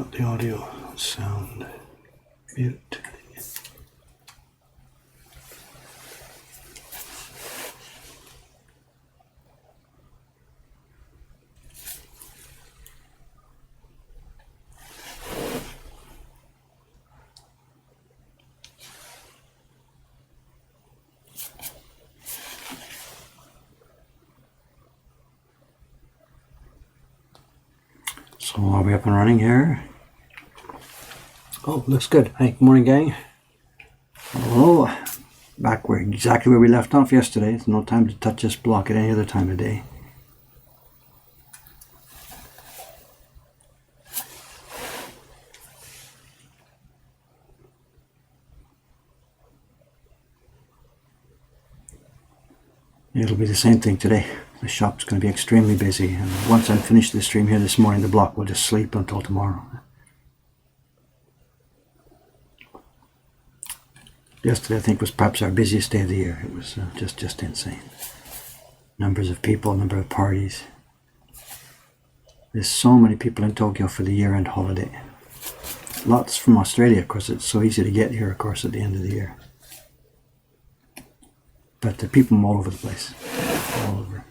got the audio sound mute. So are we up and running here? Oh, looks good. Hey, good morning, gang. Hello. Back exactly where we left off yesterday. There's no time to touch this block at any other time of day. It'll be the same thing today. The shop's going to be extremely busy, and once I'm finished the stream here this morning, the block will just sleep until tomorrow. Yesterday, I think, was perhaps our busiest day of the year. It was just insane. Numbers of people, number of parties. There's so many people in Tokyo for the year-end holiday. Lots from Australia, of course. It's so easy to get here, of course, at the end of the year. But the people from all over the place. All over.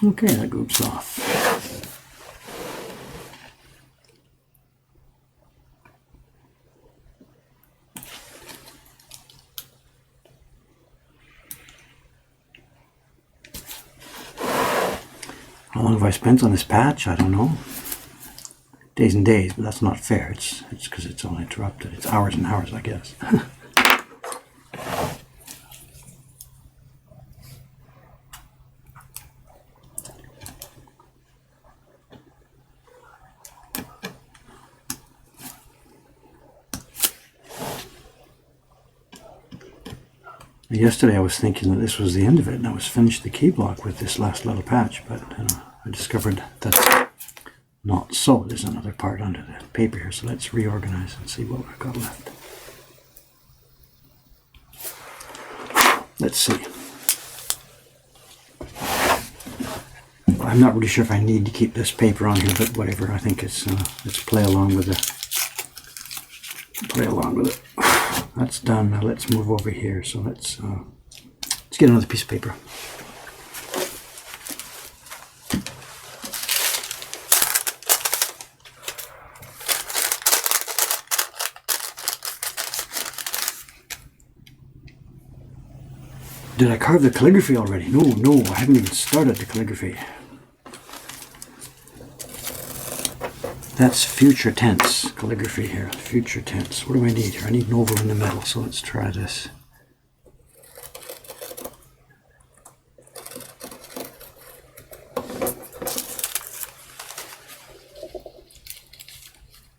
Okay, that group's off. have I spent on this patch? I don't know. Days and days, but that's not fair. It's because it's all interrupted. It's hours and hours, I guess. Yesterday I was thinking that this was the end of it and I was finished the key block with this last little patch, but I discovered that's not so. There's another part under the paper here, so let's reorganize and see what we've got left. Let's see. I'm not really sure if I need to keep this paper on here, but whatever. I think it's let's play along with it. That's done. Now let's move over here. So let's get another piece of paper. Did I carve the calligraphy already? No, I haven't even started the calligraphy. That's future tense calligraphy here. Future tense. What do I need here? I need an oval in the middle, so let's try this.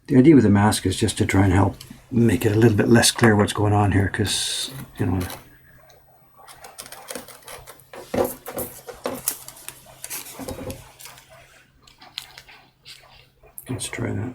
The idea with the mask is just to try and help make it a little bit less clear what's going on here, because, you know, let's try that.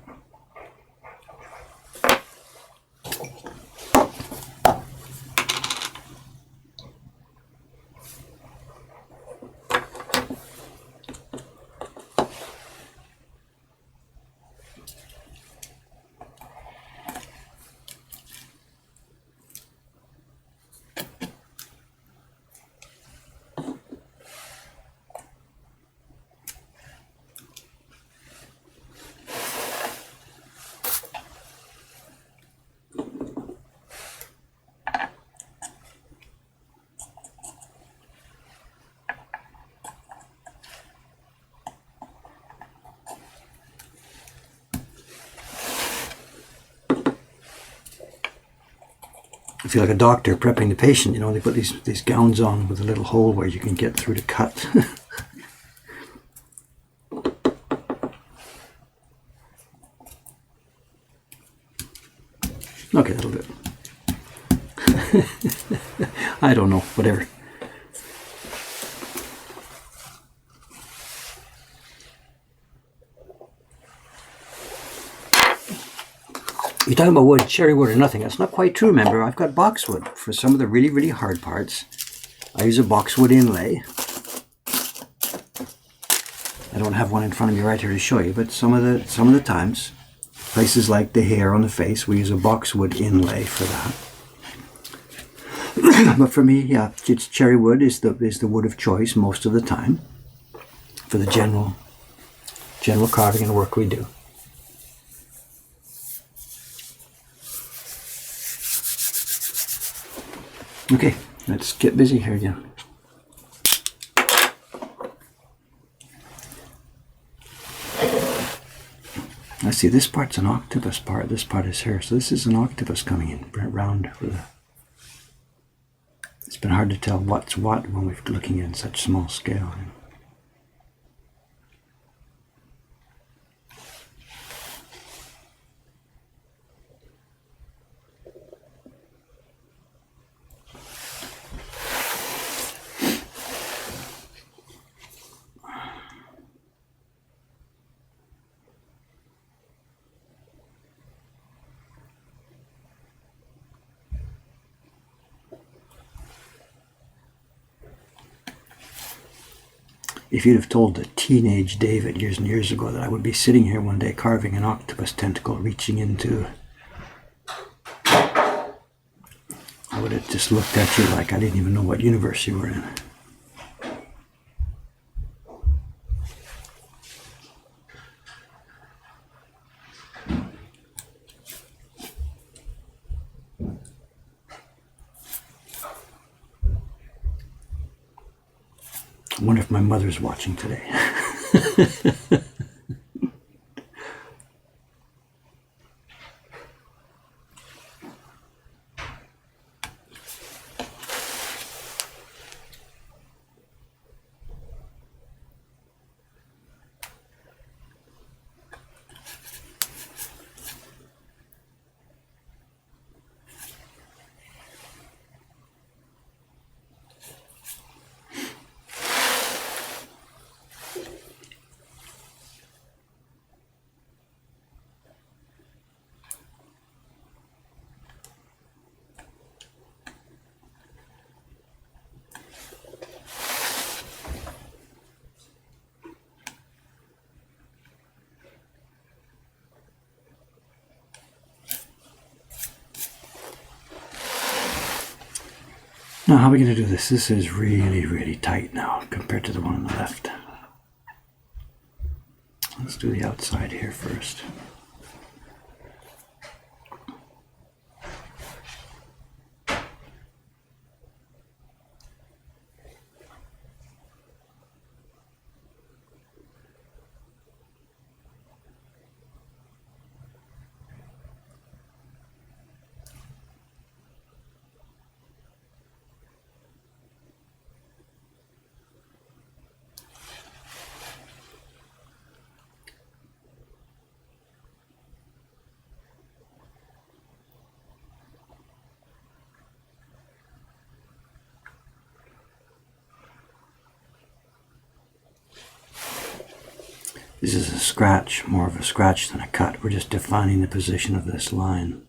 I feel like a doctor prepping the patient. You know, they put these gowns on with a little hole where you can get through the cut. Okay, that'll do it. I don't know, whatever. You're talking about wood, cherry wood or nothing. That's not quite true, remember. I've got boxwood for some of the really, really hard parts. I use a boxwood inlay. I don't have one in front of me right here to show you, but some of the times, places like the hair on the face, we use a boxwood inlay for that. But for me, yeah, it's cherry wood is the wood of choice most of the time for the general carving and work we do. Okay, let's get busy here again. I see this part's an octopus part, this part is here. So this is an octopus coming in round with a... It's been hard to tell what's what when we're looking at such small scale. If you'd have told the teenage David years and years ago that I would be sitting here one day carving an octopus tentacle reaching into... I would have just looked at you like I didn't even know what universe you were in. I wonder if my mother's watching today. Now, how are we going to do this? This is really, really tight now compared to the one on the left. Let's do the outside here first. This is a scratch, more of a scratch than a cut. We're just defining the position of this line.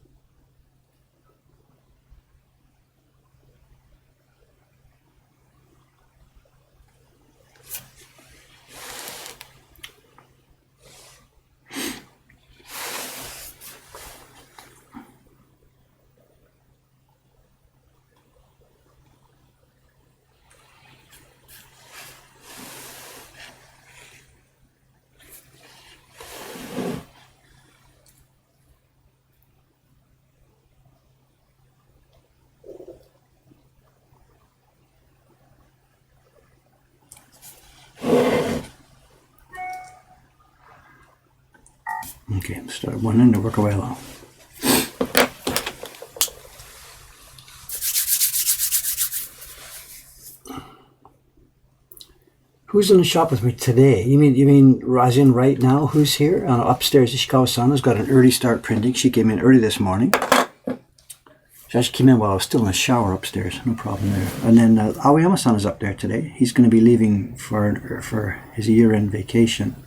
Okay, start one end to work our way along. Who's in the shop with me today? You mean as in right now? Who's here? Upstairs, Ishikawa-sana's got an early start printing. She came in early this morning. She actually came in while I was still in the shower upstairs. No problem there. And then Aoyama-san is up there today. He's going to be leaving for his year-end vacation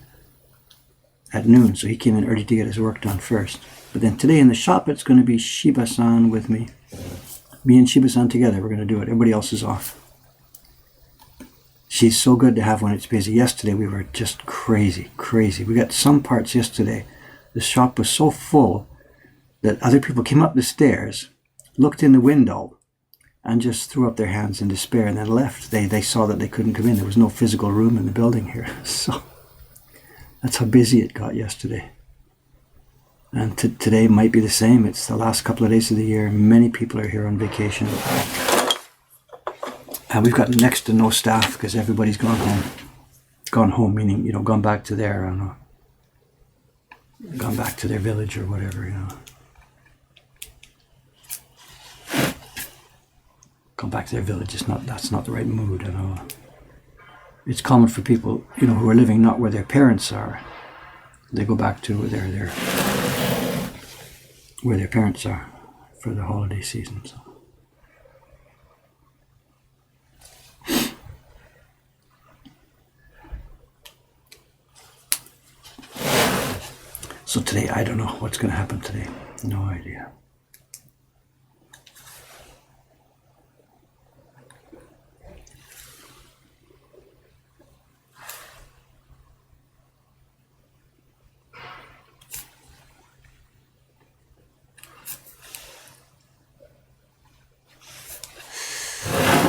at noon, so he came in early to get his work done first. But then today in the shop, it's going to be Shiba-san with me. Me and Shiba-san together, we're going to do it. Everybody else is off. She's so good to have when it's busy. Yesterday, we were just crazy. We got some parts yesterday. The shop was so full that other people came up the stairs, looked in the window, and just threw up their hands in despair and then left. They saw that they couldn't come in. There was no physical room in the building here. So that's how busy it got yesterday. And today might be the same. It's the last couple of days of the year. Many people are here on vacation. And we've got next to no staff because everybody's gone home. Gone home, meaning, gone back to their, I don't know, gone back to their village or whatever, Gone back to their village. That's not the right mood, It's common for people, who are living not where their parents are. They go back to where their parents are for the holiday season. So today, I don't know what's going to happen today. No idea.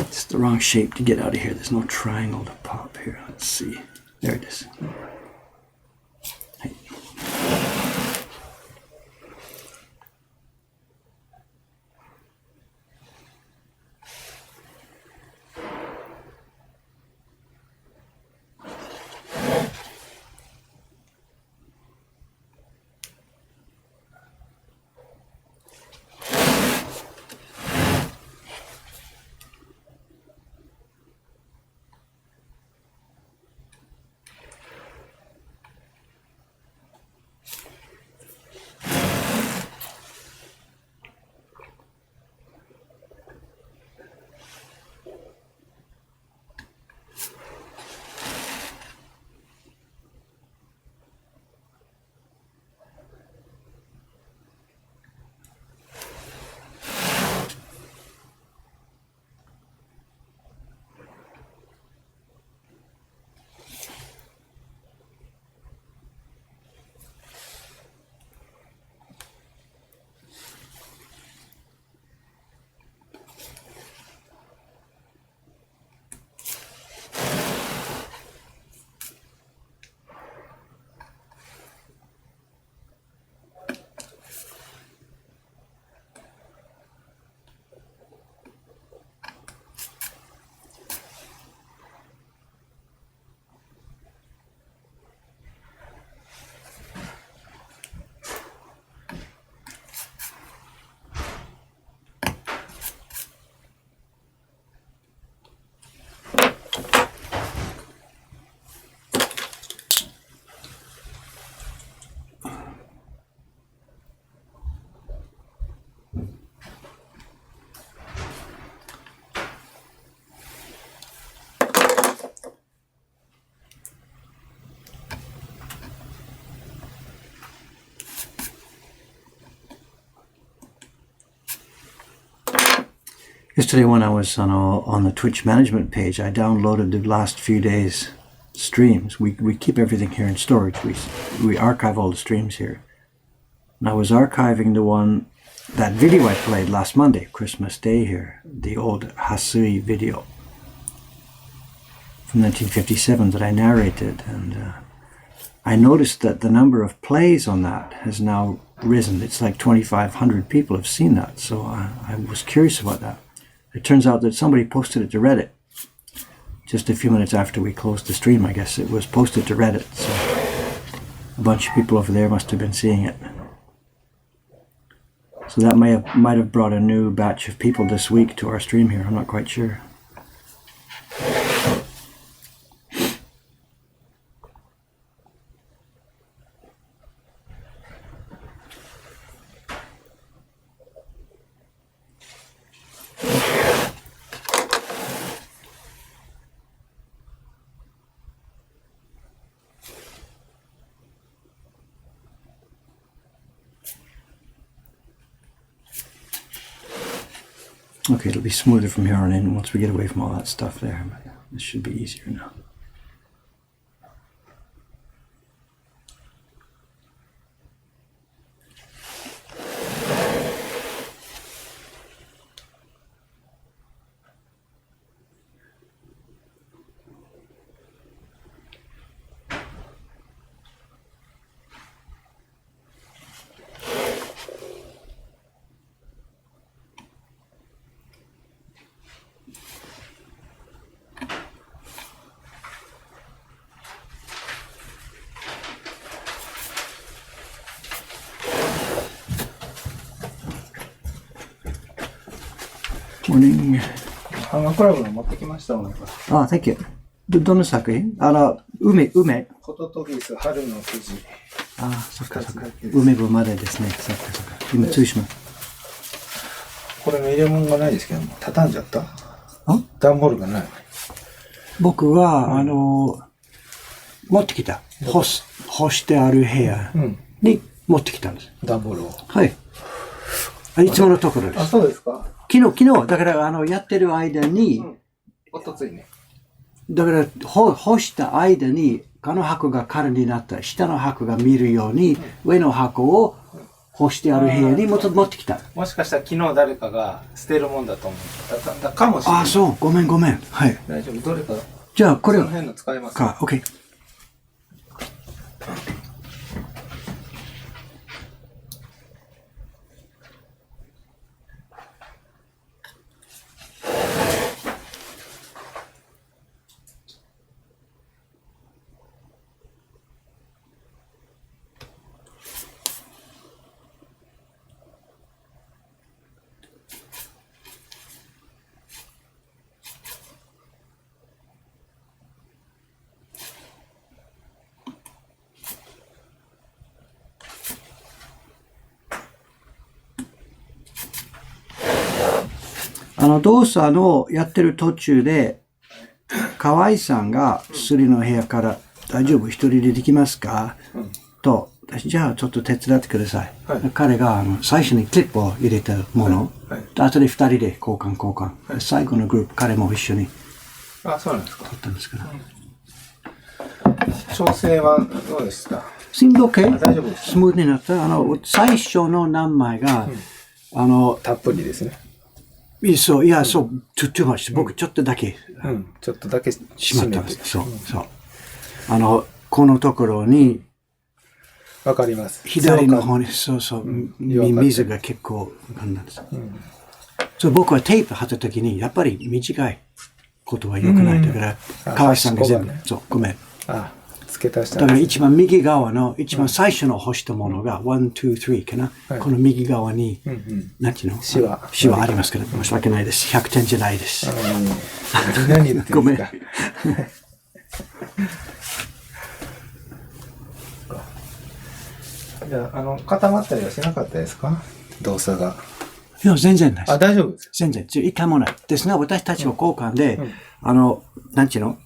It's the wrong shape to get out of here. There's no triangle to pop here. Let's see. There it is. Hey. Yesterday when I was on the Twitch management page, I downloaded the last few days streams. We keep everything here in storage. We archive all the streams here. And I was archiving that video I played last Monday, Christmas Day here, the old Hasui video from 1957 that I narrated, and I noticed that the number of plays on that has now risen. It's like 2,500 people have seen that, so I was curious about that. It turns out that somebody posted it to Reddit just a few minutes after we closed the stream. I guess it was posted to Reddit, so a bunch of people over there must have been seeing it. So that might have brought a new batch of people this week to our stream here. I'm not quite sure. Okay, it'll be smoother from here on in once we get away from all that stuff there. But this should be easier now. Morning. ハンガークラブの持ってきました。あ、Thank you. どの作品？梅。ホトトギス春の富士。あ、そっか。梅部までですね。そっか。今通します。これの入れ物がないですけども、畳んじゃった？段ボールがない。僕は、持ってきた。干してある部屋に持ってきたんです。段ボールを。はい。いつものところです。あ、そうですか。昨日、だから、やってる間に、おとついね。だから、干した間に、この箱が空になった、下の箱が見るように、上の箱を干してある部屋に持ってきた。もしかしたら昨日誰かが捨てるもんだと思う。かもしれない。あ、そう、ごめん。はい。大丈夫、どれか。じゃあ、これを。その辺の使いますか、OK。動作のやってる途中で、河合さんが薬の部屋から大丈夫一人でできますか、と、じゃあちょっと手伝ってください。彼が最初にクリップを入れたもの、後で二人で交換。最後のグループ、彼も一緒にそうなんですか。撮ったんですから。調整はどうですか？しんどけ？大丈夫です。スムーズになった。最初の何枚が、たっぷりですね。そう、too much。僕、ちょっとだけ。ちょっとだけしまったんです。そう。このところに、わかります。左の方に、水が結構浮かんだんです。僕はテープ貼った時に、やっぱり短いことは良くない。だから、河合さんが全部、ごめん。付け足した。だから一番右側の、一番最初の干したものが、1、2、3かな。この右側に、なんていうの？シワありますから、申し訳ないです。100点じゃないです。何言ってるんですか？ごめん。じゃあ、固まったりはしなかったですか？動作が。いや、全然ないです。大丈夫です。全然。一回もない。ですが、私たちは交換で、なんていうの？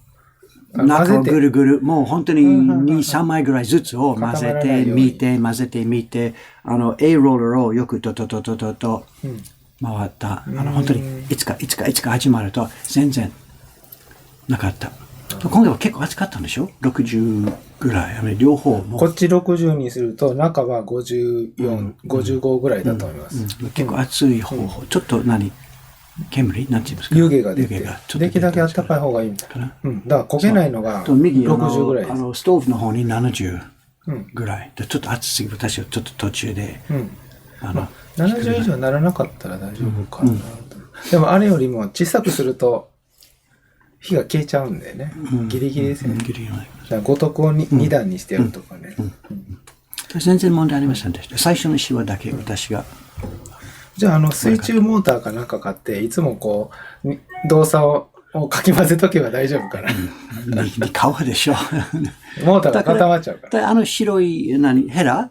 中をぐるぐる、もう本当に2、3枚ぐらいずつを混ぜてみて、A ローラーをよく回回った。本当にいつか始まると全然なかった。今回は結構暑かったんでしょ ?60 ぐらい。両方も。こっち60にすると、中は54、55ぐらいだと思います。結構暑い方、ちょっと煙なんて言いますか、湯気が出て、できるだけ暖かい方がいいみたいな。だから焦げないのが60ぐらいです。ストーブの方に70ぐらい。ちょっと暑すぎる。私はちょっと途中で。70以上ならなかったら大丈夫かなと。でもあれよりも小さくすると火が消えちゃうんでね。ギリギリですよね。五徳を2段にしてやるとかね。全然問題ありませんでした。最初のシワだけ私が。じゃあ水中モーターかなんか買って、いつもこう、動作をかき混ぜとけば大丈夫かな。顔でしょ。モーターが固まっちゃうから。白い、ヘラ、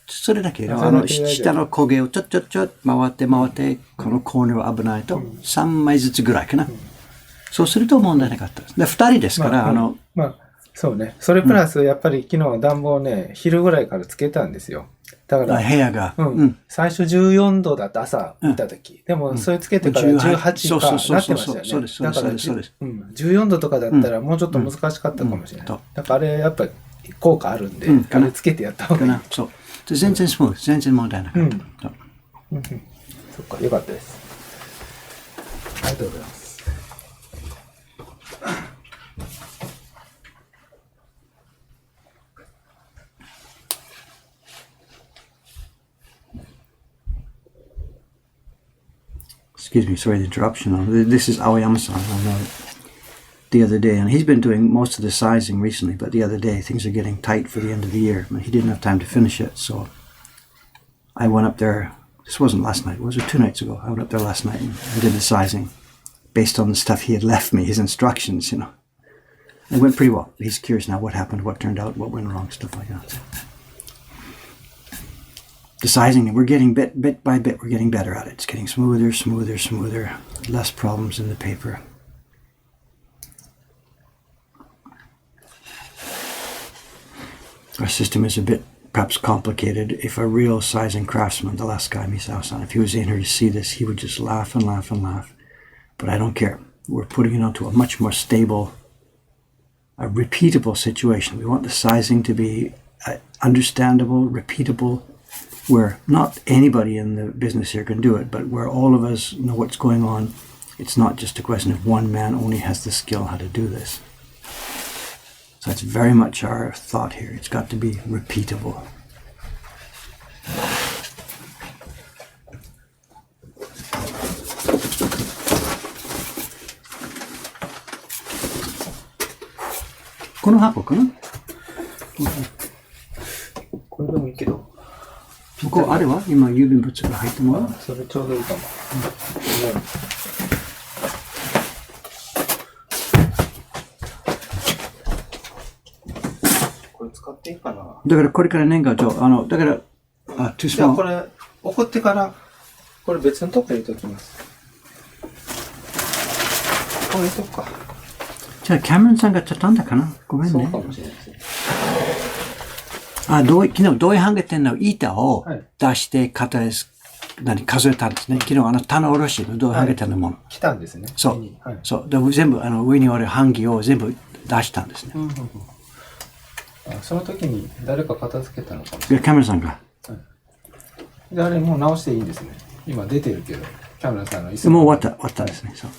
それだけ。下の焦げをちょっ回って、このコーナーは危ないと、3枚ずつぐらいかな。そうすると問題なかったです。で、2人ですから、そうね。それプラス、やっぱり昨日暖房ね、昼ぐらいからつけたんですよ。だから、部屋が。最初14度だった朝見たとき。でも、それつけてから18かなってましたよね。そうです。だから、14度とかだったらもうちょっと難しかったかもしれない。だからあれ、やっぱり効果あるんで、あれつけてやった方がいい。そう。全然スムーズ。全然問題なかった。そっか、よかったです。ありがとうございます。Excuse me, sorry the interruption. This is Aoyama-san. The other day, and he's been doing most of the sizing recently, but the other day things are getting tight for the end of the year. He didn't have time to finish it, so I went up there. This wasn't last night, was it 2 nights ago? I went up there last night and did the sizing based on the stuff he had left me, his instructions, It went pretty well. He's curious now what happened, what turned out, what went wrong, stuff like that. The sizing, we're getting bit by bit, we're getting better at it. It's getting smoother, less problems in the paper. Our system is a bit perhaps complicated. If a real sizing craftsman, the last guy, Misao-san, if he was in here to see this, he would just laugh and laugh and laugh. But I don't care. We're putting it onto a much more stable, a repeatable situation. We want the sizing to be understandable, repeatable, where not anybody in the business here can do it, but where all of us know what's going on. It's not just a question of one man only has the skill how to do this. So that's very much our thought here. It's got to be repeatable. Kono hako kana? これでもいいけど。ここあれは今郵便物が入ったもの？それちょうどいいかも。これ使っていいかな。だからこれから年賀状だからじゃあこれ送ってからこれ別のとこ入れておきます。これ入れとくか。じゃあキャメロンさんが畳んだかな。ごめんね。そうかもしれないですね。昨日同意半月店の板を出して数えたんですね。昨日棚卸しの同意半月店のもの。来たんですね。そう。そう。で全部上にある版木を全部出したんですね。その時に誰か片付けたのかもしれない。キャメロンさんが。であれもう直していいんですね。今出てるけど、キャメロンさんの椅子。もう終わったですね。そう。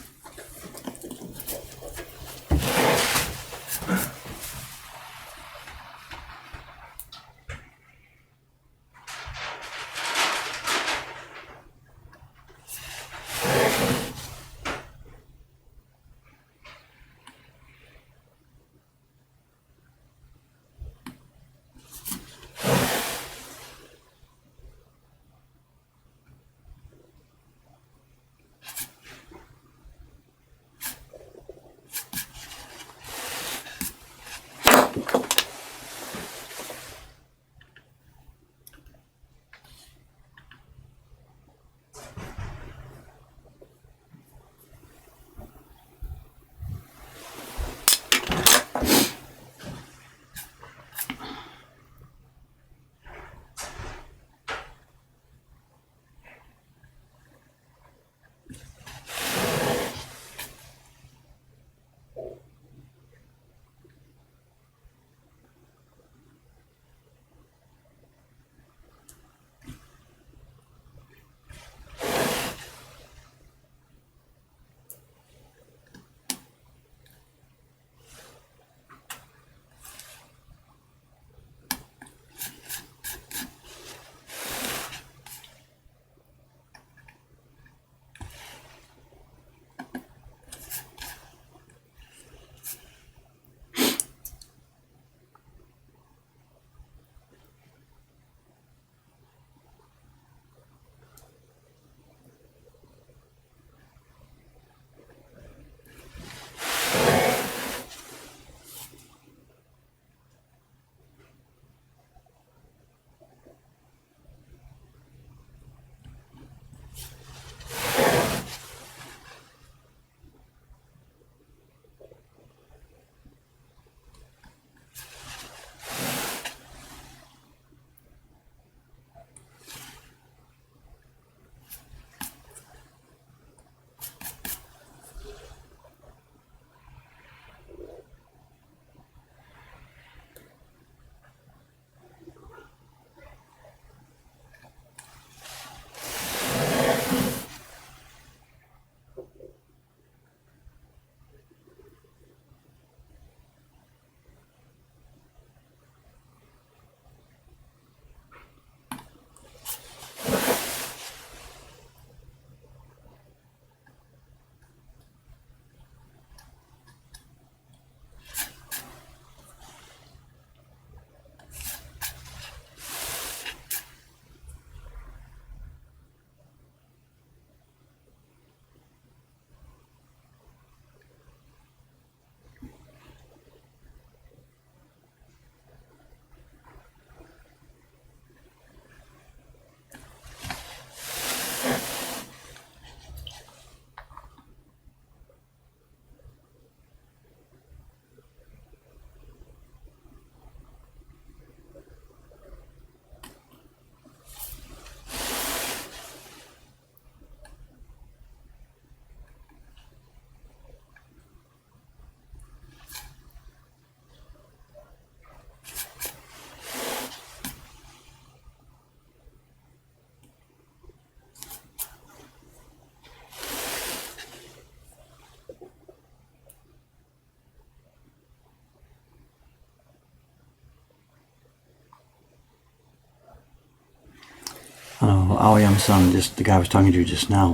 Aoyama-san, just the guy I was talking to just now,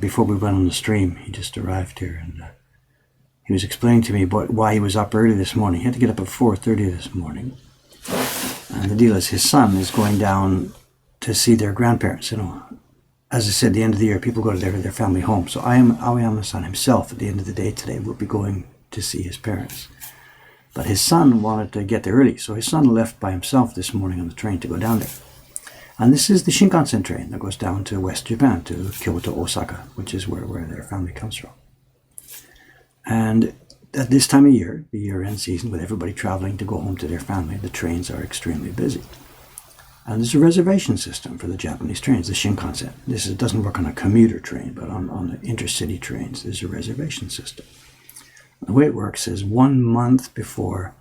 before we went on the stream, he just arrived here, and he was explaining to me why he was up early this morning. He had to get up at 4:30 this morning. And the deal is his son is going down to see their grandparents. As I said, at the end of the year, people go to their family home. So Aoyama-san himself, at the end of the day today, will be going to see his parents. But his son wanted to get there early, so his son left by himself this morning on the train to go down there. And this is the Shinkansen train that goes down to West Japan, to Kyoto, Osaka, which is where their family comes from. And at this time of year, the year-end season, with everybody traveling to go home to their family, the trains are extremely busy. And there's a reservation system for the Japanese trains, the Shinkansen. It doesn't work on a commuter train, but on the intercity trains, there's a reservation system. The way it works is 1 month before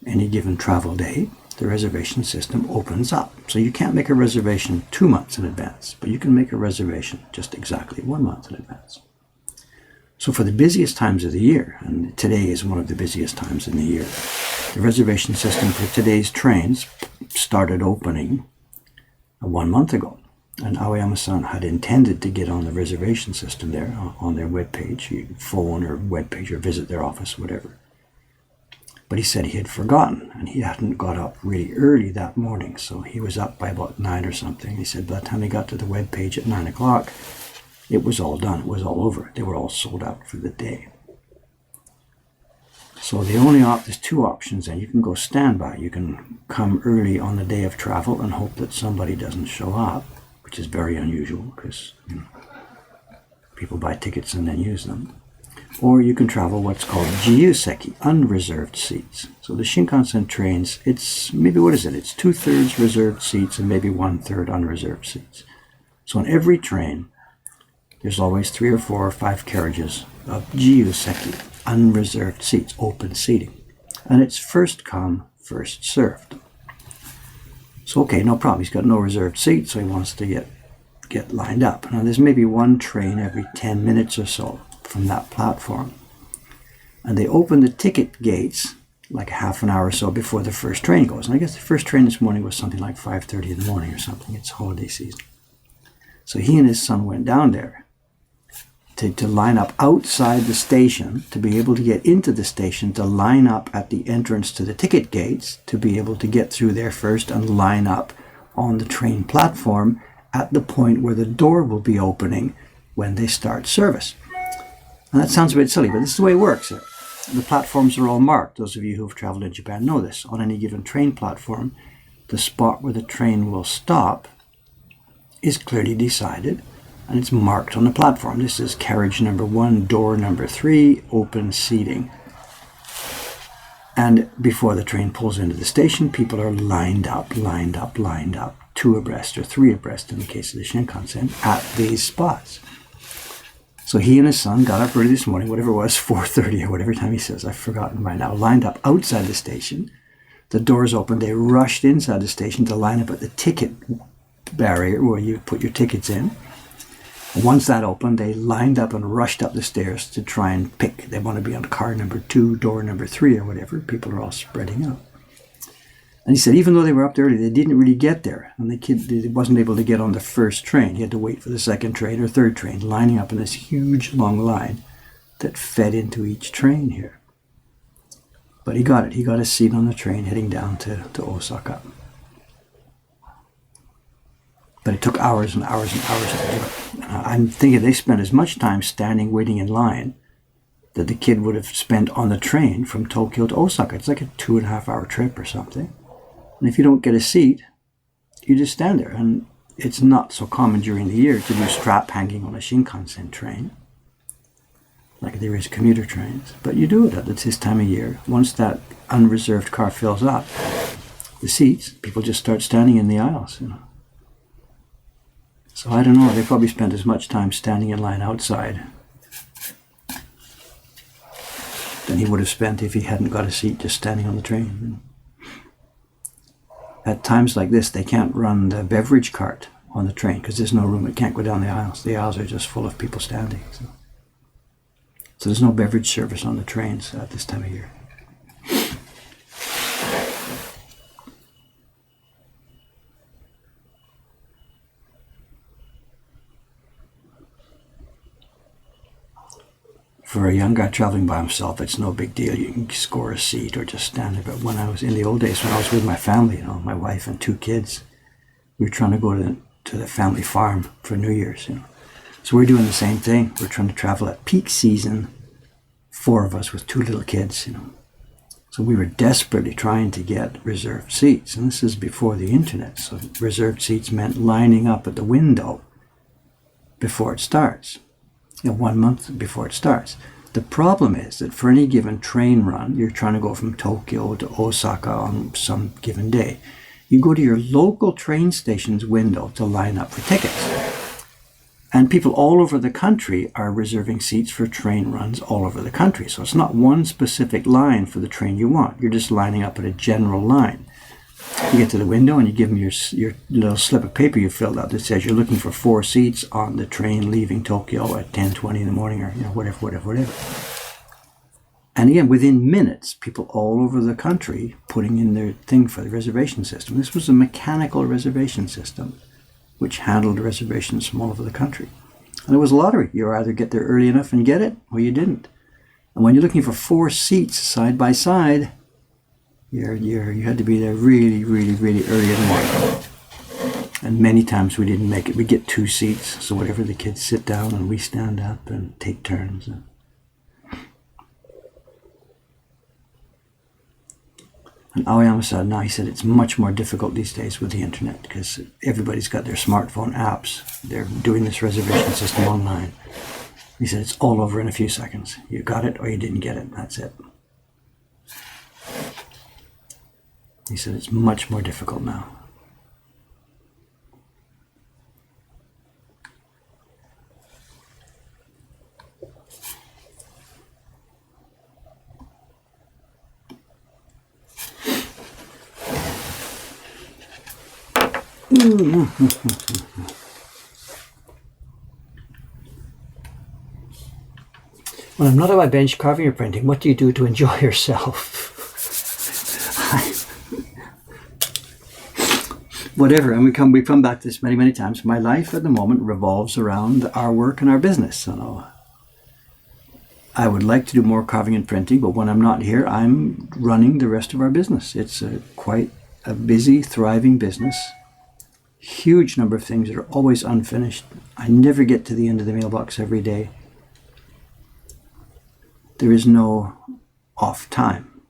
any given travel day, the reservation system opens up. So you can't make a reservation 2 months in advance, but you can make a reservation just exactly 1 month in advance. So for the busiest times of the year, and today is one of the busiest times in the year, the reservation system for today's trains started opening 1 month ago. And Aoyama-san had intended to get on the reservation system there on their webpage. You could phone or webpage or visit their office, whatever. But he said he had forgotten, and he hadn't got up really early that morning. So he was up by about 9 or something. He said by the time he got to the webpage at 9 o'clock, it was all done. It was all over. They were all sold out for the day. So there's 2 options, and you can go standby. You can come early on the day of travel and hope that somebody doesn't show up, which is very unusual because people buy tickets and then use them. Or you can travel what's called Jiyuseki, unreserved seats. So the Shinkansen trains, it's 2/3 reserved seats and maybe 1/3 unreserved seats. So on every train, there's always 3 or 4 or 5 carriages of Jiyuseki, unreserved seats, open seating. And it's first come, first served. So okay, no problem. He's got no reserved seat, so he wants to get lined up. Now there's maybe 1 train every 10 minutes or so from that platform. And they open the ticket gates like half an hour or so before the first train goes. And I guess the first train this morning was something like 5:30 in the morning or something. It's holiday season. So he and his son went down there to line up outside the station, to be able to get into the station, to line up at the entrance to the ticket gates, to be able to get through there first and line up on the train platform at the point where the door will be opening when they start service. And that sounds a bit silly, but this is the way it works. The platforms are all marked. Those of you who have traveled in Japan know this. On any given train platform, the spot where the train will stop is clearly decided, and it's marked on the platform. This is carriage number 1, door number 3, open seating. And before the train pulls into the station, people are lined up, 2 abreast or 3 abreast in the case of the Shinkansen, at these spots. So he and his son got up early this morning, whatever it was, 4:30 or whatever time he says, I've forgotten by now, lined up outside the station. The doors opened, they rushed inside the station to line up at the ticket barrier where you put your tickets in. Once that opened, they lined up and rushed up the stairs to try and pick. They want to be on car number 2, door number 3 or whatever. People are all spreading out. And he said even though they were up there early, they didn't really get there. And the kid wasn't able to get on the first train. He had to wait for the second train or third train, lining up in this huge long line that fed into each train here. But he got it. He got a seat on the train heading down to Osaka. But it took hours and hours and hours to do it. I'm thinking they spent as much time standing waiting in line that the kid would have spent on the train from Tokyo to Osaka. It's like a 2.5-hour trip or something. And if you don't get a seat, you just stand there. And it's not so common during the year to do strap hanging on a Shinkansen train, like there is commuter trains. But you do it at this time of year. Once that unreserved car fills up, the seats, people just start standing in the aisles, So I don't know, they probably spent as much time standing in line outside than he would have spent if he hadn't got a seat just standing on the train. At times like this, they can't run the beverage cart on the train because there's no room. It can't go down the aisles. The aisles are just full of people standing. So there's no beverage service on the trains at this time of year. For a young guy traveling by himself, it's no big deal. You can score a seat or just stand there. But when I was in the old days, when I was with my family, my wife and 2 kids, we were trying to go to the family farm for New Year's. So we're doing the same thing. We're trying to travel at peak season, 4 of us with 2 little kids. So we were desperately trying to get reserved seats, and this is before the internet. So reserved seats meant lining up at the window before it starts. 1 month before it starts. The problem is that for any given train run, you're trying to go from Tokyo to Osaka on some given day. You go to your local train station's window to line up for tickets. And people all over the country are reserving seats for train runs all over the country. So it's not one specific line for the train you want. You're just lining up at a general line. You get to the window and you give them your little slip of paper you filled out that says you're looking for 4 seats on the train leaving Tokyo at 10:20 in the morning, or whatever. And again, within minutes, people all over the country putting in their thing for the reservation system. This was a mechanical reservation system which handled reservations from all over the country. And it was a lottery. You either get there early enough and get it, or you didn't. And when you're looking for 4 seats side by side, you had to be there really, really, really early in the morning. And many times we didn't make it. We get 2 seats, so whatever the kids sit down and we stand up and take turns. And Aoyama-san, now he said it's much more difficult these days with the internet because everybody's got their smartphone apps. They're doing this reservation system online. He said it's all over in a few seconds. You got it or you didn't get it. That's it. He said it's much more difficult now. When I'm not on my bench carving or printing, what do you do to enjoy yourself? Whatever, and we come back to this many times. My life at the moment revolves around our work and our business. I would like to do more carving and printing, but when I'm not here, I'm running the rest of our business. It's quite a busy, thriving business. Huge number of things that are always unfinished. I never get to the end of the mailbox every day. There is no off time,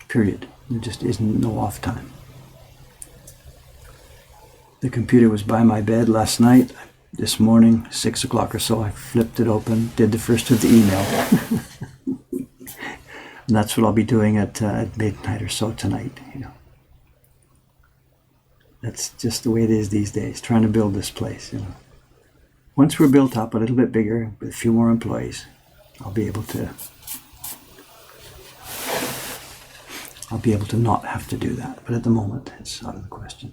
period. There just isn't no off time. The computer was by my bed last night. This morning, 6 o'clock or so, I flipped it open, did the first of the email. And that's what I'll be doing at midnight or so tonight. That's just the way it is these days, trying to build this place. Once we're built up a little bit bigger, with a few more employees, I'll be able to not have to do that. But at the moment, it's out of the question.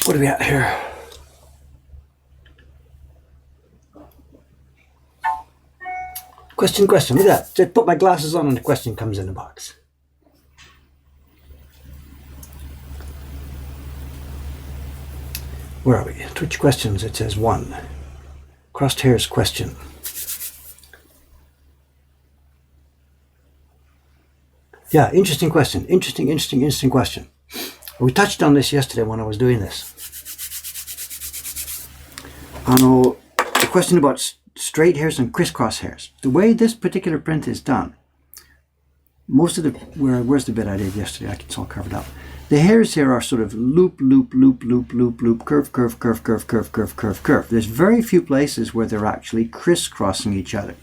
What are we at here? Question. Look at that. Just put my glasses on and the question comes in the box. Where are we? Twitch questions. It says 1. Crossed hairs question. Yeah, interesting question. Interesting question. We touched on this yesterday when I was doing this. The question about straight hairs and crisscross hairs. The way this particular print is done, most of the, where's the bit I did yesterday? It's all covered up. The hairs here are sort of loop, curve. There's very few places where they're actually crisscrossing each other.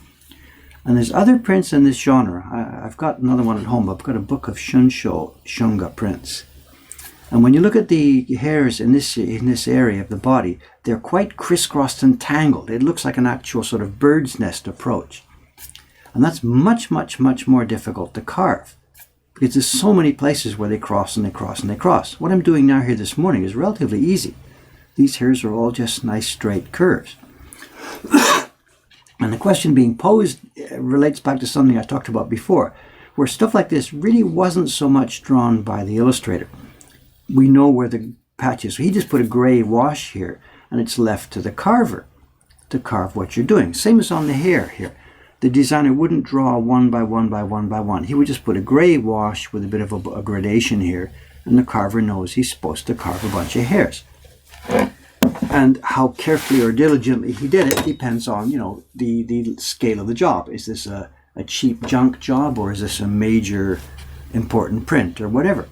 And there's other prints in this genre. I've got another one at home. I've got a book of Shunga prints. And when you look at the hairs in this area of the body, they're quite crisscrossed and tangled. It looks like an actual sort of bird's nest approach. And that's much more difficult to carve, because there's so many places where they cross and they cross and they cross. What I'm doing now here this morning is relatively easy. These hairs are all just nice straight curves. And the question being posed relates back to something I talked about before, where stuff like this really wasn't so much drawn by the illustrator. We know where the patch is. So he just put a gray wash here, and it's left to the carver to carve what you're doing. Same as on the hair here. The designer wouldn't draw one by one. He would just put a gray wash with a bit of a gradation here, and the carver knows he's supposed to carve a bunch of hairs. And how carefully or diligently he did it depends on, the scale of the job. Is this a cheap junk job, or is this a major important print, or whatever?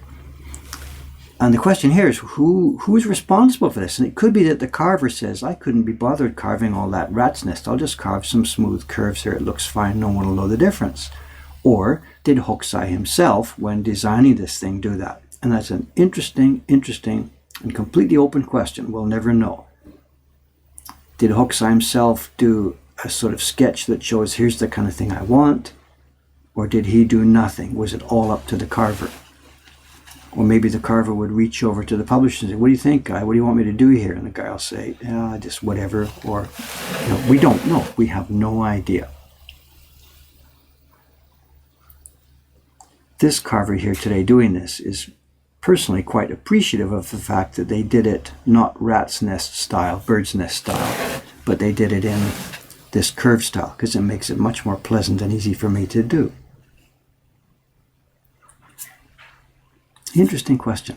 And the question here is who is responsible for this? And it could be that the carver says, I couldn't be bothered carving all that rat's nest. I'll just carve some smooth curves here. It looks fine. No one will know the difference. Or did Hokusai himself, when designing this thing, do that? And that's an interesting and completely open question. We'll never know. Did Hokusai himself do a sort of sketch that shows here's the kind of thing I want? Or did he do nothing? Was it all up to the carver? Or maybe the carver would reach over to the publisher and say, what do you think, guy? What do you want me to do here? And the guy will say, just whatever. Or, we don't know. We have no idea. This carver here today doing this is personally quite appreciative of the fact that they did it not rat's nest style, bird's nest style, but they did it in this curved style, because it makes it much more pleasant and easy for me to do. Interesting question.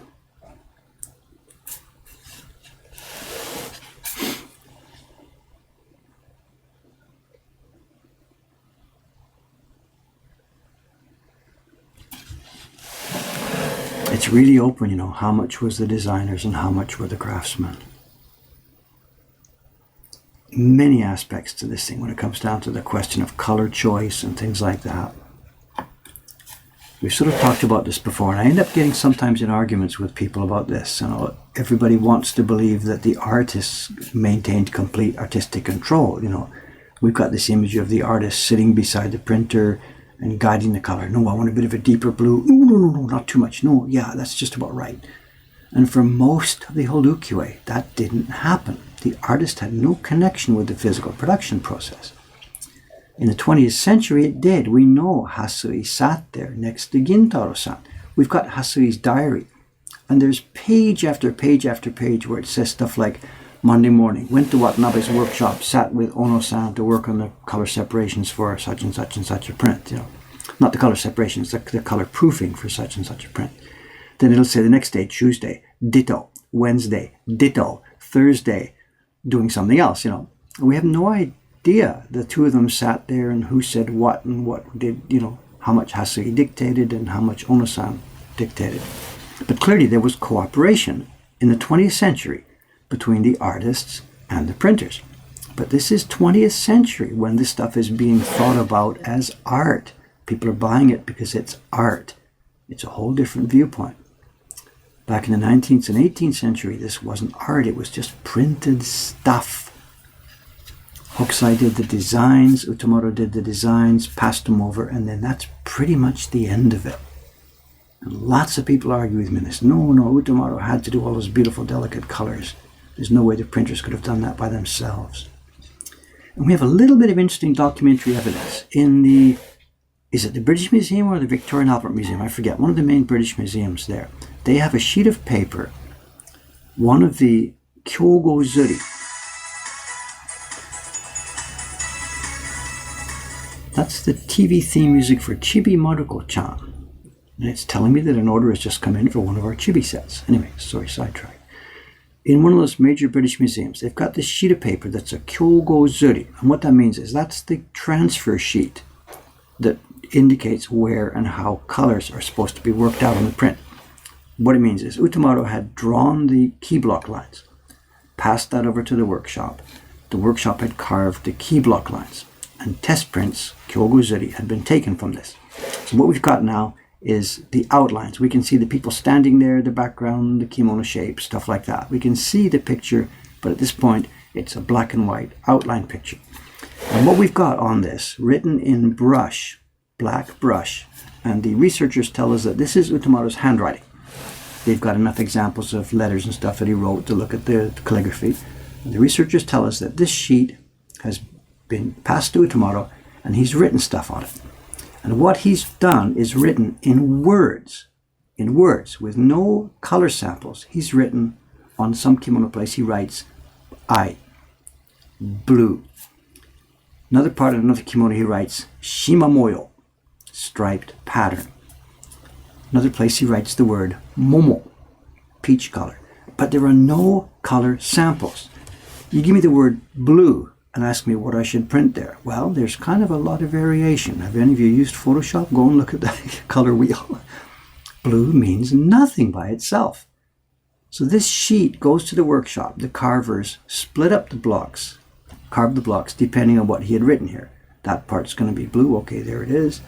It's really open, how much was the designers and how much were the craftsmen. Many aspects to this thing when it comes down to the question of color choice and things like that. We've sort of talked about this before, and I end up getting sometimes in arguments with people about this. Everybody wants to believe that the artists maintained complete artistic control. We've got this image of the artist sitting beside the printer and guiding the color. No, I want a bit of a deeper blue. No, not too much. No, yeah, that's just about right. And for most of the whole ukiyo-e, that didn't happen. The artist had no connection with the physical production process. In the 20th century, it did. We know Hasui sat there next to Gintaro-san. We've got Hasui's diary. And there's page after page after page where it says stuff like, Monday morning, went to Watanabe's workshop, sat with Ono-san to work on the color separations for such and such a print. Not the color separations, the color proofing for such and such a print. Then it'll say the next day, Tuesday, ditto, Wednesday, ditto, Thursday, doing something else, you know. And we have no idea. The two of them sat there and who said what and what did, you know, how much Hasui dictated and how much Ono-san dictated. But clearly there was cooperation in the 20th century between the artists and the printers. But this is 20th century when this stuff is being thought about as art. People are buying it because it's art. It's a whole different viewpoint. Back in the 19th and 18th century, this wasn't art. It was just printed stuff. Hokusai did the designs, Utamoto did the designs, passed them over, and then that's pretty much the end of it. And lots of people argue with me this. No, Utamoto had to do all those beautiful, delicate colors. There's no way the printers could have done that by themselves. And we have a little bit of interesting documentary evidence in the, is it the British Museum or the Victoria and Albert Museum? I forget, one of the main British museums there. They have a sheet of paper, one of the Kyogo Zuri. That's the TV theme music for Chibi Maruko-chan. And it's telling me that an order has just come in for one of our chibi sets. Anyway, sorry, sidetrack. In one of those major British museums, they've got this sheet of paper that's a Kyogo Zuri. And what that means is that's the transfer sheet that indicates where and how colors are supposed to be worked out on the print. What it means is Utamoto had drawn the key block lines, passed that over to the workshop. The workshop had carved the key block lines. And test prints, Kyogo Zuri, had been taken from this. So what we've got now is the outlines. We can see the people standing there, the background, the kimono shape, stuff like that. We can see the picture, but at this point, it's a black and white outline picture. And what we've got on this, written in brush, black brush, and the researchers tell us that this is Utamoto's handwriting. They've got enough examples of letters and stuff that he wrote to look at the calligraphy. And the researchers tell us that this sheet has been passed to Utamoto, and he's written stuff on it. And what he's done is written in words, with no color samples. He's written on some kimono place, he writes, I, blue. Another part of another kimono, he writes, shima moyo, striped pattern. Another place he writes the word momo, peach color. But there are no color samples. You give me the word blue, and ask me what I should print there. Well, there's kind of a lot of variation. Have any of you used Photoshop? Go and look at the color wheel. Blue means nothing by itself. So this sheet goes to the workshop. The carvers split up the blocks, carve the blocks depending on what he had written here. That part's going to be blue. Okay, there it is.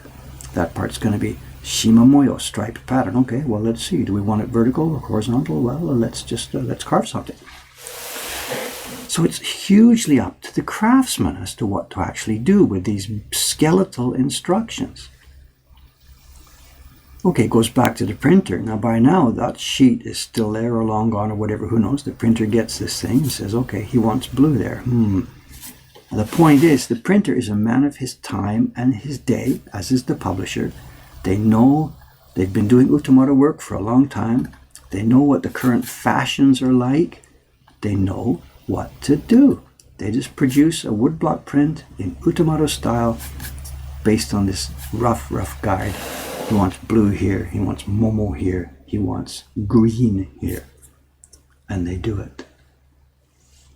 That part's going to be shima moyo, striped pattern. Okay, well, let's see. Do we want it vertical or horizontal? Well, let's carve something. So it's hugely up to the craftsman as to what to actually do with these skeletal instructions. Okay, it goes back to the printer. Now by now that sheet is still there or long gone or whatever, who knows. The printer gets this thing and says, okay, he wants blue there. Now, the point is, the printer is a man of his time and his day, as is the publisher. They know, they've been doing Utamoto work for a long time. They know what the current fashions are like. They know what to do. They just produce a woodblock print in Utamoto style based on this rough guide. He wants blue here, he wants momo here, he wants green here. And they do it.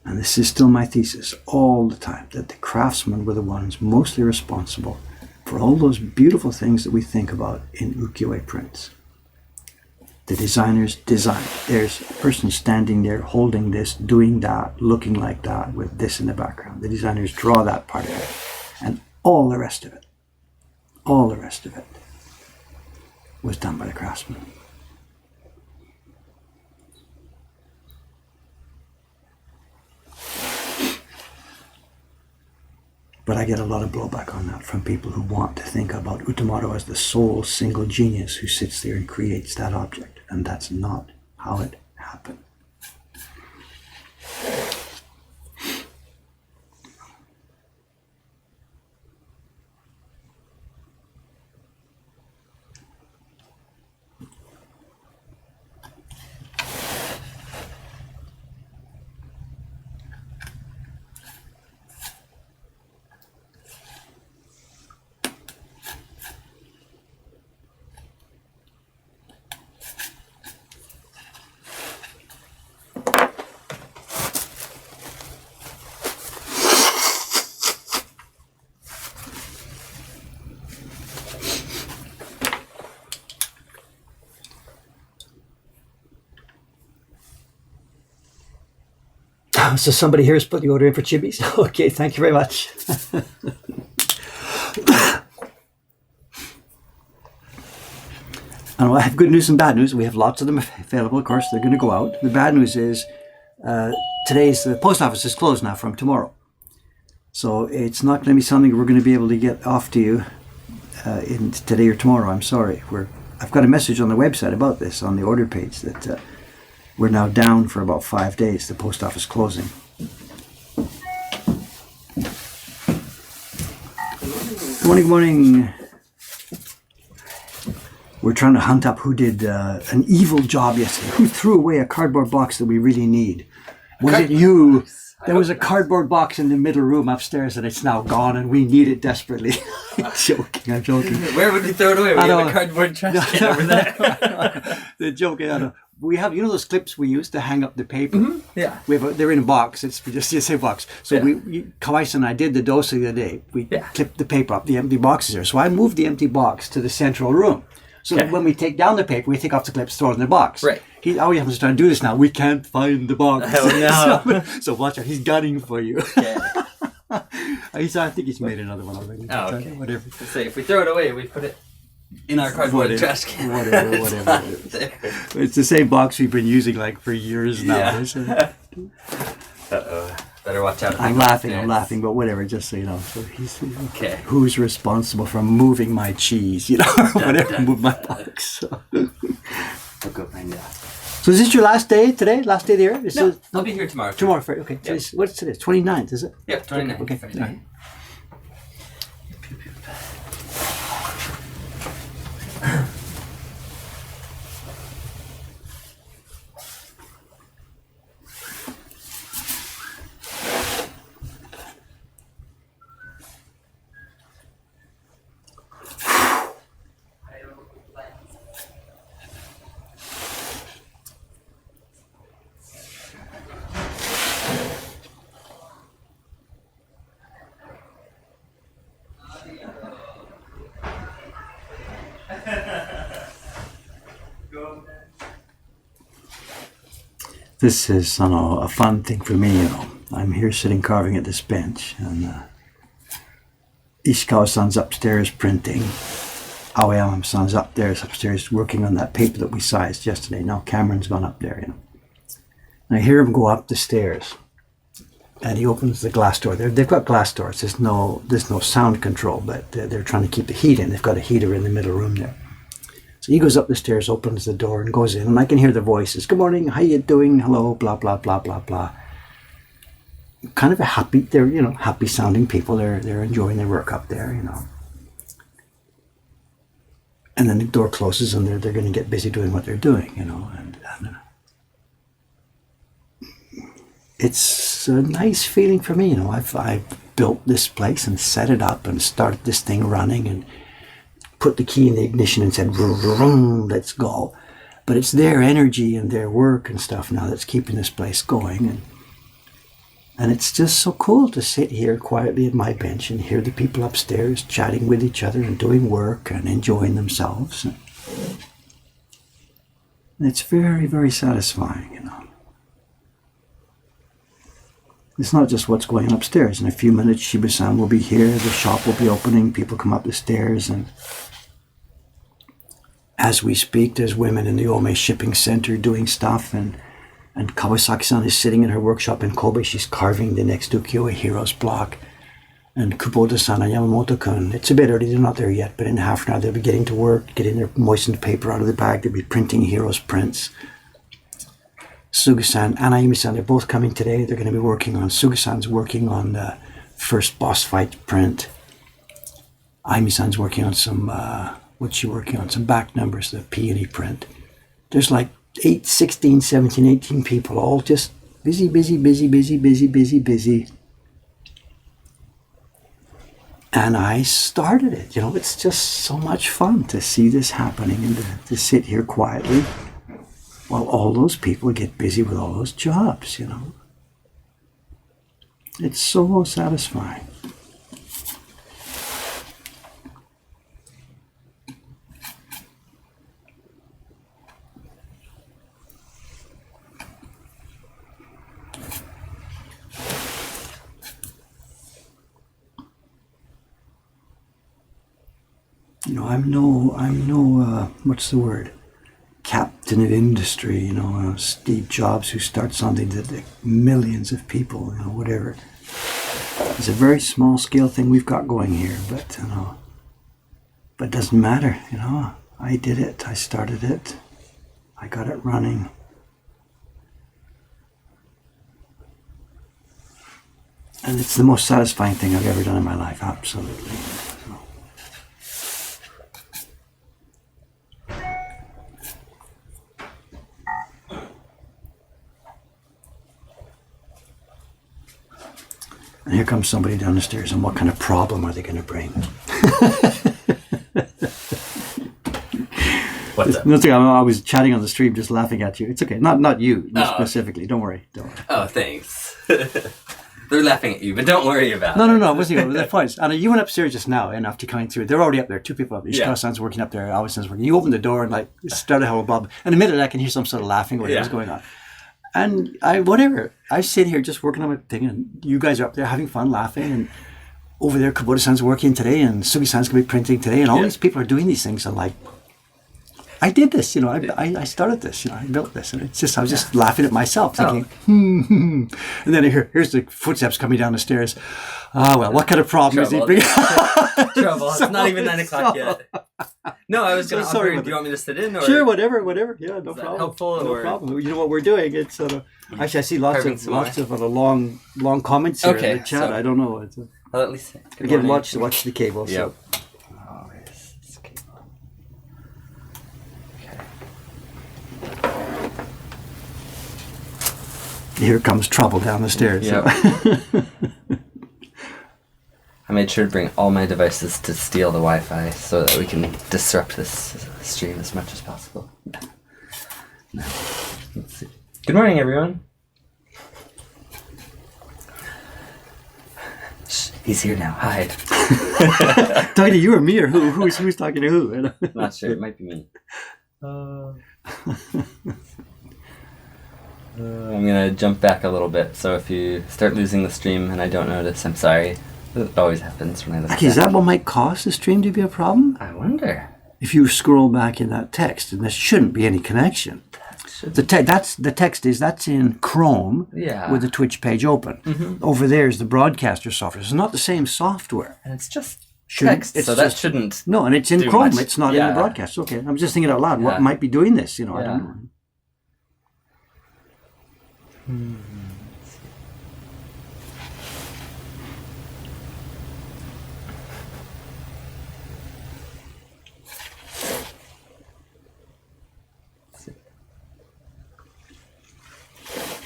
And this is still my thesis all the time, that the craftsmen were the ones mostly responsible for all those beautiful things that we think about in ukiyo-e prints. The designers design. There's a person standing there holding this, doing that, looking like that, with this in the background. The designers draw that part of it. And all the rest of it was done by the craftsman. But I get a lot of blowback on that from people who want to think about Utamoto as the sole single genius who sits there and creates that object. And that's not how it happened. So somebody here has put the order in for chibis. Okay, thank you very much. I have good news and bad news. We have lots of them available. Of course, they're going to go out. The bad news is the post office is closed now from tomorrow. So it's not going to be something we're going to be able to get off to you in today or tomorrow. I'm sorry. I've got a message on the website about this on the order page that we're now down for about 5 days. The post office closing. Good morning. We're trying to hunt up who did an evil job yesterday. Who threw away a cardboard box that we really need? Was it you? There was a cardboard box in the middle room upstairs and it's now gone and we need it desperately. I'm joking. Where would you throw it away? We have a cardboard trash can over there. The joke, I know. We have, those clips we use to hang up the paper? Mm-hmm. Yeah. They're in a box. It's just the same box. So Kawais and I did the dose the other day. We clipped the paper up, the empty boxes there. So I moved the empty box to the central room. So that when we take down the paper, we take off the clips, throw it in the box. Right. He happens to try to do this now. We can't find the box. Hell no. so watch out. He's gunning for you. Okay. I think he's made another one already. Oh, okay. Whatever. So if we throw it away, we put it in our cardboard trash can. Whatever. It's the same box we've been using for years now. Yeah. Uh-oh. Better watch out. I'm laughing, but whatever, just so you know. So he's okay. Who's responsible for moving my cheese, whatever, move my box. So. I'll go find out. So is this your last day today? Last day there? I'll be here tomorrow. Tomorrow, okay. Yep. What's today? 29th, is it? Yeah, 29th. Okay. Friday. All right. This is a fun thing for me, I'm here sitting carving at this bench, and Ishikawa-san's upstairs printing. Aoyama-san's upstairs working on that paper that we sized yesterday. Now Cameron's gone up there, And I hear him go up the stairs, and he opens the glass door. They've got glass doors. There's no sound control, but they're trying to keep the heat in. They've got a heater in the middle room there. So he goes up the stairs, opens the door, and goes in, and I can hear the voices. Good morning, how you doing? Hello, blah, blah, blah, blah, blah. Kind of they're, happy sounding people. They're enjoying their work up there, And then the door closes, and they're going to get busy doing what they're doing, and it's a nice feeling for me, I've built this place and set it up and started this thing running and put the key in the ignition and said, vroom, let's go. But it's their energy and their work and stuff now that's keeping this place going. And it's just so cool to sit here quietly at my bench and hear the people upstairs chatting with each other and doing work and enjoying themselves. And it's very, very satisfying, It's not just what's going on upstairs. In a few minutes, Shiba-san will be here, the shop will be opening, people come up the stairs, and as we speak, there's women in the Ome shipping center doing stuff, and Kawasaki-san is sitting in her workshop in Kobe. She's carving the next ukiyo-e hero's block. And Kuboda-san and Yamamoto-kun, it's a bit early, they're not there yet, but in half an hour they'll be getting to work, getting their moistened paper out of the bag, they'll be printing hero's prints. Suga-san, Anayumi-san, they're both coming today. They're going to be working on, Suga-san's working on the first boss fight print. Ayumi-san's working on some, what's she working on? Some back numbers, the peony print. There's 8, 16, 17, 18 people, all just busy. And I started it, it's just so much fun to see this happening and to sit here quietly while all those people get busy with all those jobs, It's so satisfying. You know, I'm no what's the word? Captain of industry, you know, Steve Jobs, who starts something that millions of people, you know, whatever. It's a very small scale thing we've got going here, but you know, but it doesn't matter, you know. I did it. I started it. I got it running. And it's the most satisfying thing I've ever done in my life, absolutely. And here comes somebody down the stairs, and what kind of problem are they going to bring? What's up? Nothing. I was chatting on the stream, just laughing at you. It's okay. Not you specifically. Don't worry. Oh, thanks. They're laughing at you, but don't worry about it. No. It wasn't. They're fine. Anna, you went upstairs just now, and after coming through, they're already up there. 2 people up there. Ishikawa-san's working up there. Always-san's working. You opened the door and like started a whole bob. And immediately I can hear some sort of laughing. Whatever's going on. And I sit here just working on my thing, and you guys are up there having fun, laughing, and over there Kubota-san's working today, and Sugi-san's gonna be printing today, and all these people are doing these things. And like, I did this, you know. I started this, you know. I built this, and it's just I was just laughing at myself, thinking, and then here's the footsteps coming down the stairs. Ah, well, what kind of problem is he bringing? Trouble. It's not even 9 o'clock yet. No, I was going to offer. Do you want me to sit in? Or sure, whatever. Yeah, no problem. Helpful? No problem. You know what we're doing? It's actually I see lots of long comments here in the chat. So I don't know. Well, at least again, watch the cable. Yep. So. Oh, here's this cable. Okay. Here comes trouble down the stairs. Yep. I made sure to bring all my devices to steal the Wi-Fi so that we can disrupt this stream as much as possible. No. Let's see. Good morning, everyone. Shh, he's here now. Hide. Talking to you or me or who? Who's talking to who? Not sure. It might be me. I'm going to jump back a little bit. So if you start losing the stream and I don't notice, I'm sorry. It always happens when I look Actually, is that what might cause the stream to be a problem? I wonder. If you scroll back in that text, and there shouldn't be any connection. The text that's in Chrome with the Twitch page open. Mm-hmm. Over there is the broadcaster software. It's not the same software. And it's just text, so that shouldn't. No, and it's in Chrome. Much. It's not in the broadcast. Okay, I'm just thinking out loud. What might be doing this? You know, I don't know.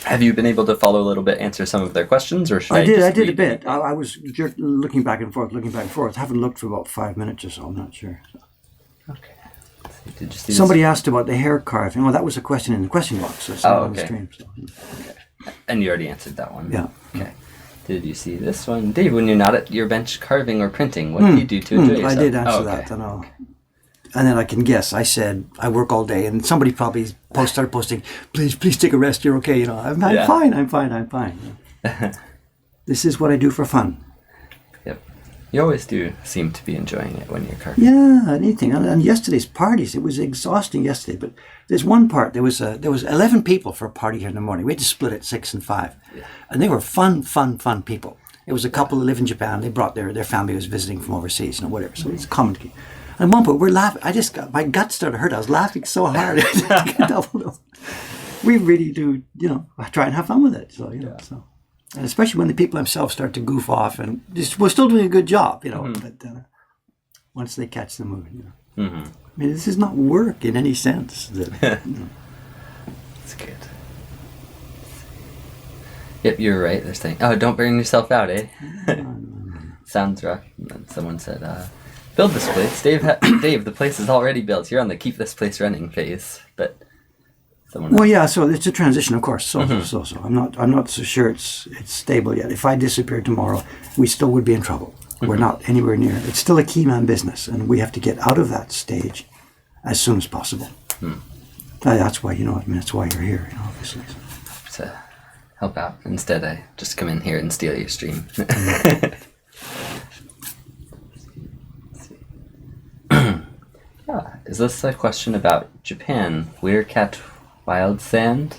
Have you been able to follow a little bit, answer some of their questions, or should I did a bit. I was looking back and forth. I haven't looked for about 5 minutes or so. I'm not sure. Okay. Did you see somebody asked about the hair carving? Oh, that was a question in the question box. So okay. On the stream, so. Okay. And you already answered that one. Yeah. Okay. Did you see this one, Dave? When you're not at your bench carving or printing, what do you do to enjoy yourself? I did answer that. I know. And then I can guess. I said, I work all day. And somebody probably started posting, please take a rest. You're okay. You know, I'm fine. This is what I do for fun. Yep. You always do seem to be enjoying it when you're carving. Yeah, anything. And yesterday's parties, it was exhausting yesterday. But there's one part. There was 11 people for a party here in the morning. We had to split it 6 and 5. Yeah. And they were fun people. It was a couple that live in Japan. They brought their family was visiting from overseas, whatever. So it's common. And at one point, we're laughing. My gut started hurt. I was laughing so hard. We really do, try and have fun with it. So, so. And especially when the people themselves start to goof off, and we're still doing a good job, but once they catch the movie, Mm-hmm. I mean, this is not work in any sense. That's good. Yep, you're right. They're saying, "Oh, don't burn yourself out, eh?" Sounds rough. And then someone said, "Build this place, Dave. Dave, the place is already built. You're on the keep this place running phase." But someone. Well, yeah. So it's a transition, of course. So I'm not so sure it's stable yet. If I disappeared tomorrow, we still would be in trouble. We're not anywhere near. It's still a key man business, and we have to get out of that stage as soon as possible. That's why that's why you're here, obviously. To help out. Instead, I just come in here and steal your stream. is this a question about Japan? Weircat Wild Sand?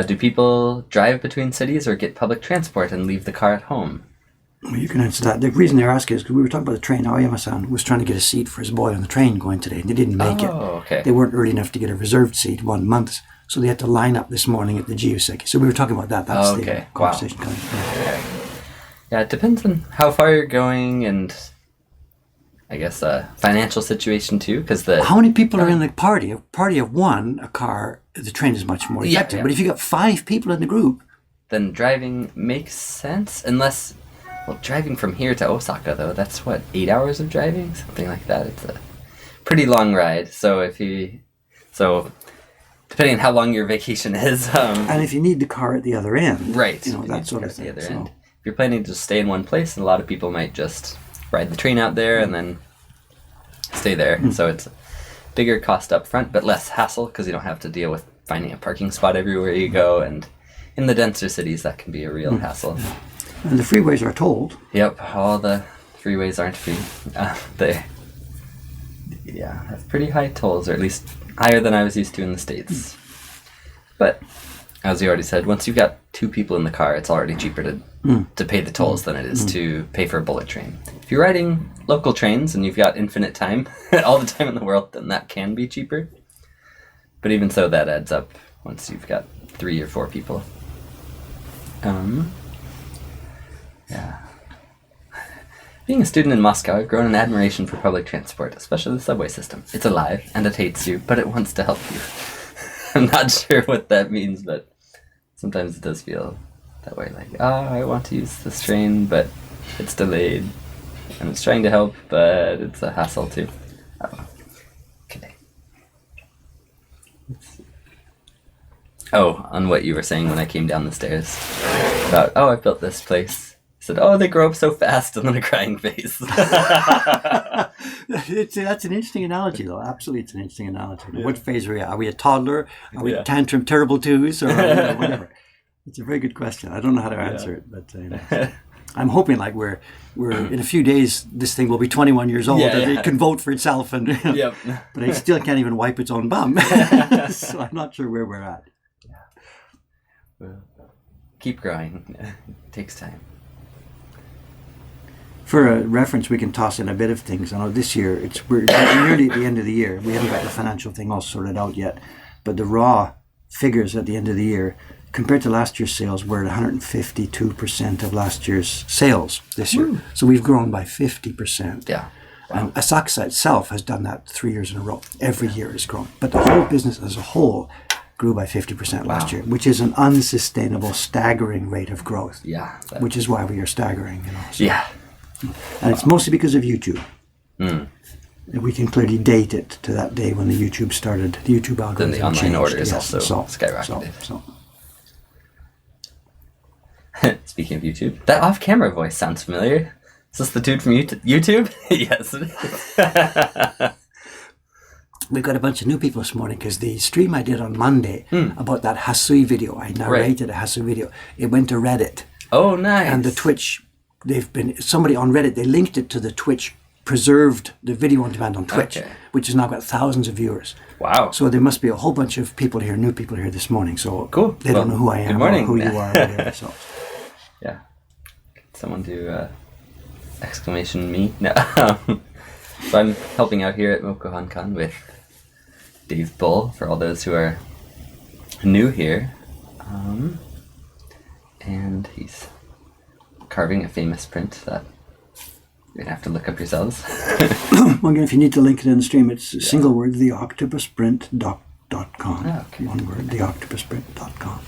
Do people drive between cities or get public transport and leave the car at home? Well, you can answer that. The reason they're asking is because we were talking about the train. Aoyama-san was trying to get a seat for his boy on the train going today, and they didn't make it. Okay. They weren't early enough to get a reserved seat 1 month, so they had to line up this morning at the Jiuseki. So we were talking about that. That's the conversation coming from. Yeah, it depends on how far you're going and I guess financial situation too, because how many people are in the party? A party of one, a car, the train is much more effective. But if you got 5 people in the group, then driving makes sense, unless, well, driving from here to Osaka though, that's what, 8 hours of driving, something like that. It's a pretty long ride. So depending on how long your vacation is, and if you need the car at the other end, right, that sort of thing. At the other end. If you're planning to just stay in one place, and a lot of people might just ride the train out there and then stay there. So it's a bigger cost up front, but less hassle because you don't have to deal with finding a parking spot everywhere you go. And in the denser cities, that can be a real hassle. And the freeways are tolled. Yep, all the freeways aren't free. They have pretty high tolls, or at least higher than I was used to in the States. But as you already said, once you've got 2 people in the car, it's already cheaper to pay the tolls than it is to pay for a bullet train. If you're riding local trains and you've got infinite time, all the time in the world, then that can be cheaper. But even so, that adds up once you've got 3 or 4 people. Being a student in Moscow, I've grown an admiration for public transport, especially the subway system. It's alive, and it hates you, but it wants to help you. I'm not sure what that means, but sometimes it does feel that way. Like, I want to use this train, but it's delayed. And it's trying to help, but it's a hassle too. Okay. On what you were saying when I came down the stairs. About, I built this place. I said, they grow up so fast, and then a crying face. That's an interesting analogy, though. Absolutely, it's an interesting analogy. Yeah. What phase are we at? Are we a toddler? Are we tantrum terrible twos? Or whatever? It's a very good question. I don't know how to answer it, but I'm hoping like we're in a few days, this thing will be 21 years old and it can vote for itself. And but it still can't even wipe its own bum. So I'm not sure where we're at. Yeah. Well, keep growing. It takes time. For a reference, we can toss in a bit of things. I know this year, we're nearly at the end of the year. We haven't got the financial thing all sorted out yet. But the raw figures at the end of the year, compared to last year's sales, we're at 152% of last year's sales this year. So we've grown by 50%. Yeah. Wow. Asakusa itself has done that 3 years in a row. Every year has grown. But the whole business as a whole grew by 50% last year, which is an unsustainable, staggering rate of growth. Yeah. Which is why we are staggering. So. Yeah. And it's mostly because of YouTube. We can clearly date it to that day when the YouTube started. The YouTube algorithm then the online changed. orders also skyrocketed. Speaking of YouTube, that off-camera voice sounds familiar. Is this the dude from YouTube? Yes, it is. We've got a bunch of new people this morning because the stream I did on Monday about that Hasui video, I narrated a Hasui video. It went to Reddit. Oh, nice. And the Twitch, somebody on Reddit, they linked it to the Twitch, preserved the video on demand on Twitch, which has now got thousands of viewers. Wow. So there must be a whole bunch of people here, new people here this morning. So cool. They don't know who I am or who you are. Whatever, so. Yeah. Can someone do exclamation me? No. So I'm helping out here at Mokuhankan with Dave Bull, for all those who are new here. And he's carving a famous print that you're going to have to look up yourselves. Well, again, if you need to link it in the stream, it's a single word, theoctopusprint.com. Okay. One word, theoctopusprint.com.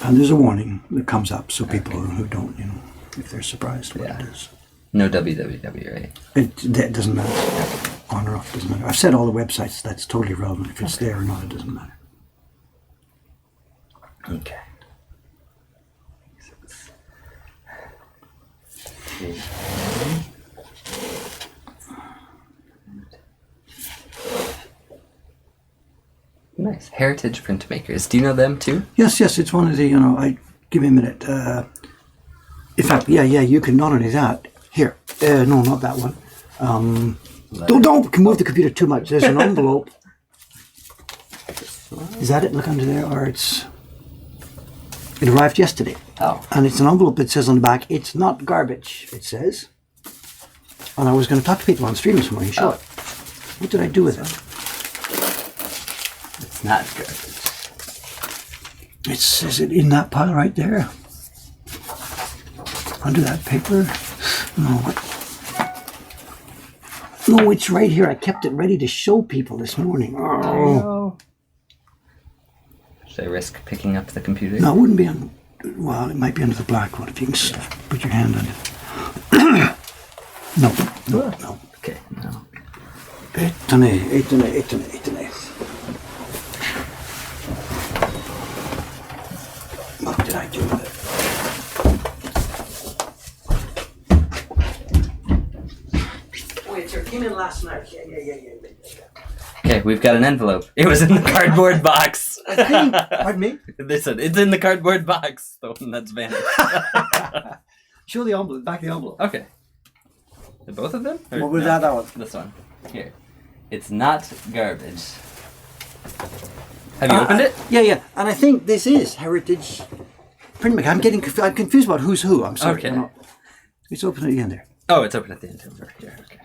And there's a warning that comes up so people who don't, if they're surprised what it is. No www, right? It doesn't matter. On or off doesn't matter. I've said all the websites, that's totally relevant. If it's there or not, it doesn't matter. Okay. Nice. Heritage Printmakers. Do you know them too? Yes, it's one of the, give me a minute. In fact, you can not only that. Here. No, not that one. Don't move the computer too much. There's an envelope. Is that it? Look under there, or it arrived yesterday. Oh. And it's an envelope that says on the back, "It's not garbage," it says. And I was going to talk to people on stream this morning, show it. What did I do with it? It's not garbage. It says it in that pile right there. Under that paper. No, it's right here. I kept it ready to show people this morning. Oh. Should I risk picking up the computer? No, it wouldn't be on. Well, it might be under the black one if you can put your hand on it. No. Okay, no. Etene. What did I do with it? Wait, it came in last night. Yeah. Okay, we've got an envelope. It was in the cardboard box. Pardon me? They said it's in the cardboard box. The one that's vanished. Show the envelope, back of the envelope. Okay. Both of them? Or What was no? that one? This one. Here. It's not garbage. Have you opened it? Yeah. And I think this is Heritage Printmaker. I'm confused about who's who. I'm sorry. Okay. It's open at the end there. Oh, it's open at the end over here. Okay.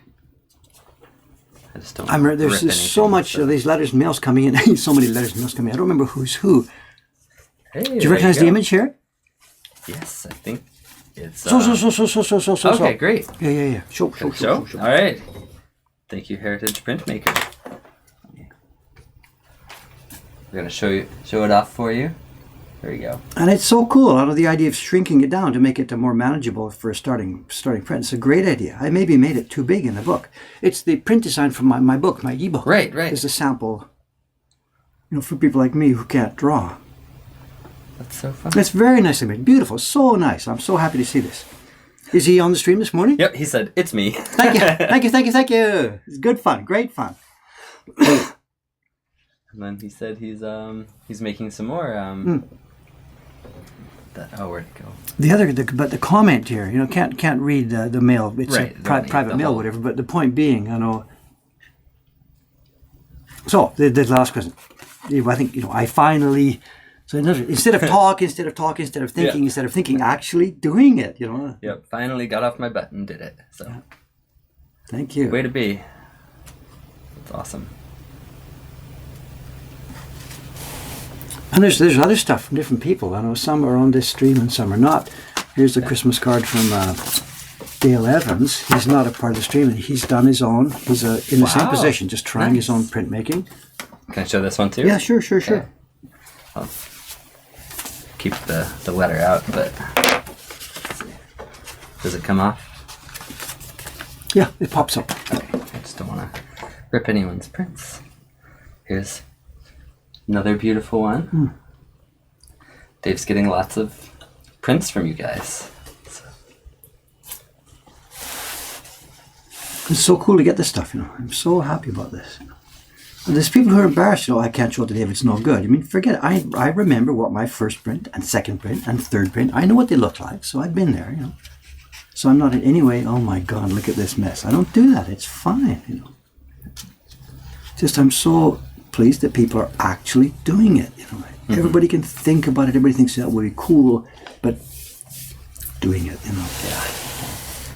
I just don't. There's just so much of these letters and mails coming in. So many letters and mails coming in. I don't remember who's who. Hey, do you recognize the image here? Yes, I think it's. So. Okay, great. Yeah. Show. All right. Thank you, Heritage Printmaker. We're gonna show it off for you. There you go. And it's so cool. Out of the idea of shrinking it down to make it more manageable for a starting print. It's a great idea. I maybe made it too big in the book. It's the print design from my book, my ebook. Right. It's a sample. For people like me who can't draw. That's so fun. It's very nicely made. Beautiful. So nice. I'm so happy to see this. Is he on the stream this morning? Yep, he said, "It's me." Thank you. It's good fun. Great fun. And then he said he's making some more. Where'd it go? But the comment here, can't read the mail. It's right, a private mail, whatever. But the point being, So the last question. I think I finally. So instead of talk, instead of thinking, instead of thinking, actually doing it. Yep. Finally got off my butt and did it. So. Yeah. Thank you. Way to be. That's awesome. And there's other stuff from different people. I know some are on this stream and some are not. Here's a Christmas card from Dale Evans. He's not a part of the stream, and he's done his own. He's in the same position, just trying his own printmaking. Can I show this one too? Yeah, sure. Okay. I'll keep the letter out, but let's see. Does it come off? Yeah, it pops up. Okay. I just don't want to rip anyone's prints. Here's another beautiful one. Dave's getting lots of prints from you guys. It's so cool to get this stuff, I'm so happy about this. And there's people who are embarrassed, I can't show it to Dave, it's no good. Forget it. I remember what my first print and second print and third print, I know what they look like, so I've been there, So I'm not in any way, oh my God, look at this mess. I don't do that, it's fine, Just I'm so pleased that people are actually doing it, Everybody can think about it, everybody thinks that would be cool, but doing it, Yeah.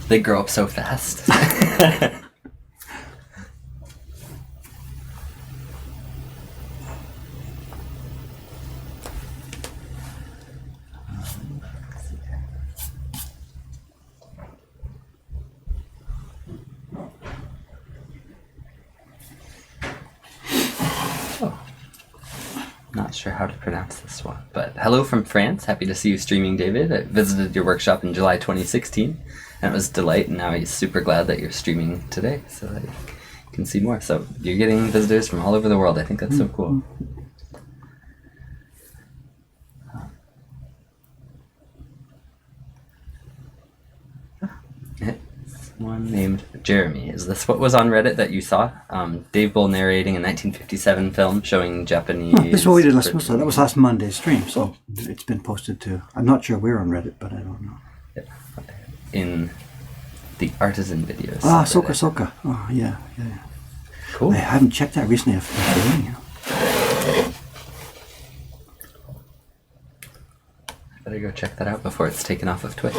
They grow up so fast. Not sure how to pronounce this one, but hello from France. Happy to see you streaming, David. I visited your workshop in July 2016, and it was a delight, and now he's super glad that you're streaming today so that you can see more. So you're getting visitors from all over the world. I think that's so cool. One named Jeremy. Is this what was on Reddit that you saw? Dave Bull narrating a 1957 film showing Japanese... this is what we did last month. That was last Monday's stream, so it's been posted to... I'm not sure we're on Reddit, but I don't know. Yeah. In the artisan videos. Soka. Oh, yeah. Cool. I haven't checked that recently. I've forgotten, you know. Better go check that out before it's taken off of Twitch.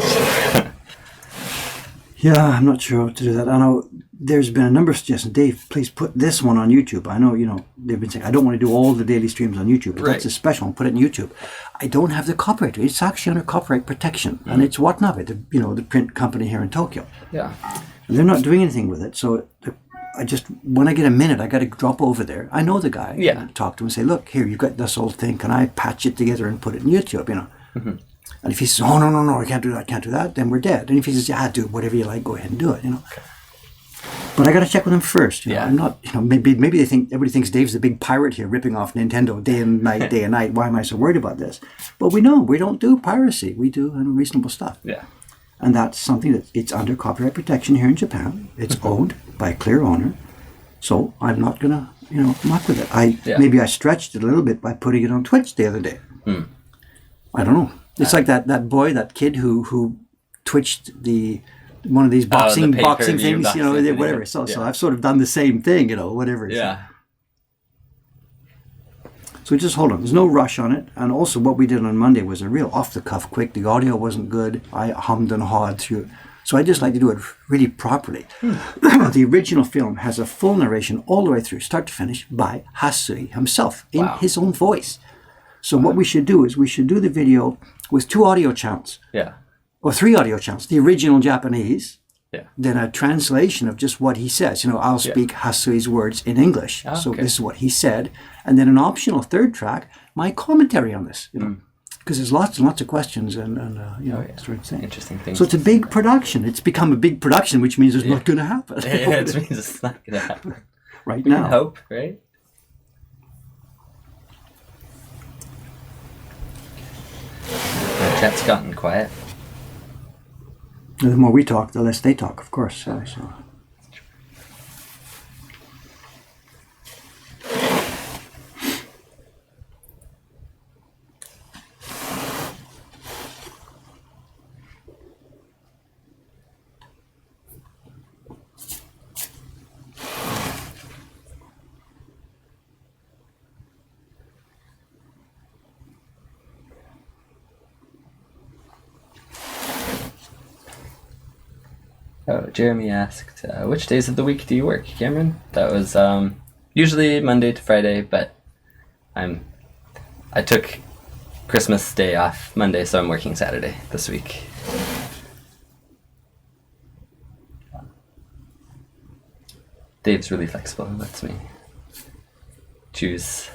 Yeah, I'm not sure what to do that. I know there's been a number of suggestions. Dave, please put this one on YouTube. I know, they've been saying, I don't want to do all the daily streams on YouTube, but that's a special one. Put it on YouTube. I don't have the copyright. It's actually under copyright protection. And it's Watanabe, the print company here in Tokyo. Yeah. And they're not doing anything with it. So when I get a minute, I got to drop over there. I know the guy. Yeah. And talk to him and say, look, here, you've got this old thing. Can I patch it together and put it on YouTube, Mm-hmm. And if he says, oh, no, I can't do that, then we're dead. And if he says, yeah, do whatever you like, go ahead and do it, Okay. But I got to check with him first. Yeah. I'm not, maybe everybody thinks Dave's the big pirate here ripping off Nintendo day and night. Why am I so worried about this? But we don't do piracy. We do unreasonable stuff. Yeah. And that's something that it's under copyright protection here in Japan. It's owned by a clear owner. So I'm not going to, muck with it. Maybe I stretched it a little bit by putting it on Twitch the other day. I don't know. It's like that kid who twitched one of these boxing things, whatever. So I've sort of done the same thing, whatever. Yeah. So just hold on. There's no rush on it. And also what we did on Monday was a real off-the-cuff quick. The audio wasn't good. I hummed and hawed through it. So I just like to do it really properly. The original film has a full narration all the way through, start to finish, by Hasui himself in his own voice. So what we should do is we should do the video with 2 audio channels. Yeah. Or 3 audio channels. The original Japanese. Yeah. Then a translation of just what he says. I'll speak Hasui's words in English. So this is what he said. And then an optional 3rd track, my commentary on this. Because there's lots and lots of questions and sort of thing. Interesting things. So it's a big production. It's become a big production, which means it's not going to happen. It means it's not going to happen. Right We now. can hope, right? The chat's gotten quiet. The more we talk, the less they talk, of course. So. Oh, Jeremy asked, which days of the week do you work, Cameron? That was usually Monday to Friday, but I took Christmas Day off Monday, so I'm working Saturday this week. Dave's really flexible and lets me choose.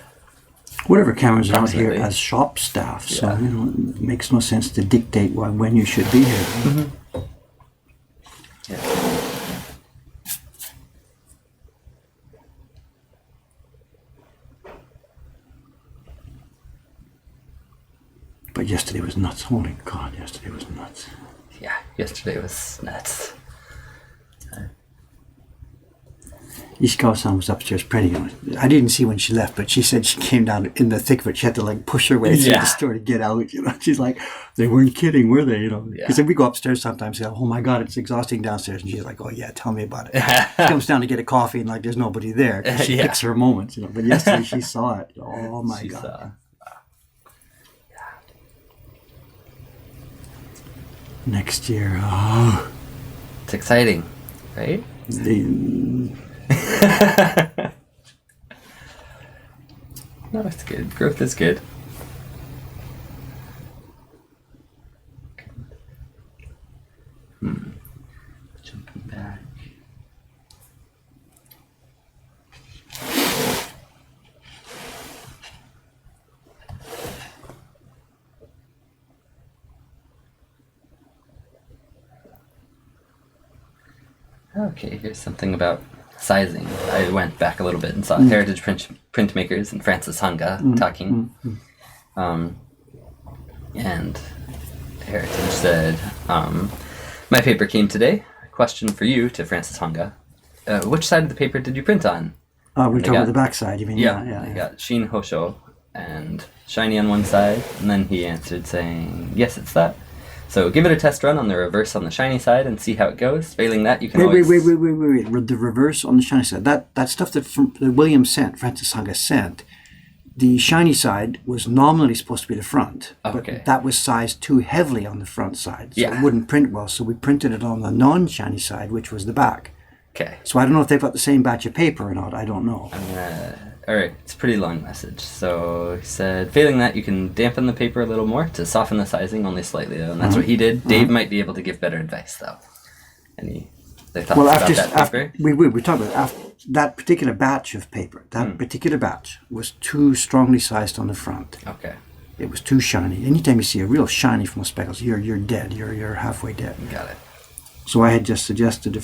Whatever, Cameron's out here as shop staff, so it makes no sense to dictate when you should be here. Mm-hmm. Yeah. But yesterday was nuts. Holy God, yesterday was nuts. Yeah, yesterday was nuts. Ishikawa-san was upstairs printing. I didn't see when she left, but she said she came down in the thick of it. She had to push her way through the store to get out. She's like, they weren't kidding, were they? Because if we go upstairs sometimes, say, oh my God, it's exhausting downstairs. And she's like, oh yeah, tell me about it. She comes down to get a coffee and there's nobody there. She picks her moments. But yesterday she saw it. Oh my God. Next year, it's exciting, right? No, it's good. Growth is good. Jumping back. Okay, here's something about sizing. I went back a little bit and saw Heritage Printmakers and Francis Hanga talking. And Heritage said, my paper came today. A question for you to Francis Hanga. Which side of the paper did you print on? We're talking about the back side, you mean? Yeah. I got Shin Hosho and shiny on one side. And then he answered saying, yes, it's that. So give it a test run on the reverse on the shiny side and see how it goes. Failing that, you can Wait. always... The reverse on the shiny side. That stuff that William sent, Francis Haga sent, the shiny side was nominally supposed to be the front. Okay. But that was sized too heavily on the front side. So Yeah. it wouldn't print well. So we printed it on the non-shiny side, which was the back. Okay. So I don't know if they've got the same batch of paper or not. I don't know. Alright, it's a pretty long message. So he said, failing that, you can dampen the paper a little more to soften the sizing only slightly, though. And that's what he did. Dave might be able to give better advice, though. Any thoughts about that paper? We talked about that particular batch of paper. That particular batch was too strongly sized on the front. Okay. It was too shiny. Anytime you see a real shiny from speckles, you're dead. You're halfway dead. Got it. So I had just suggested to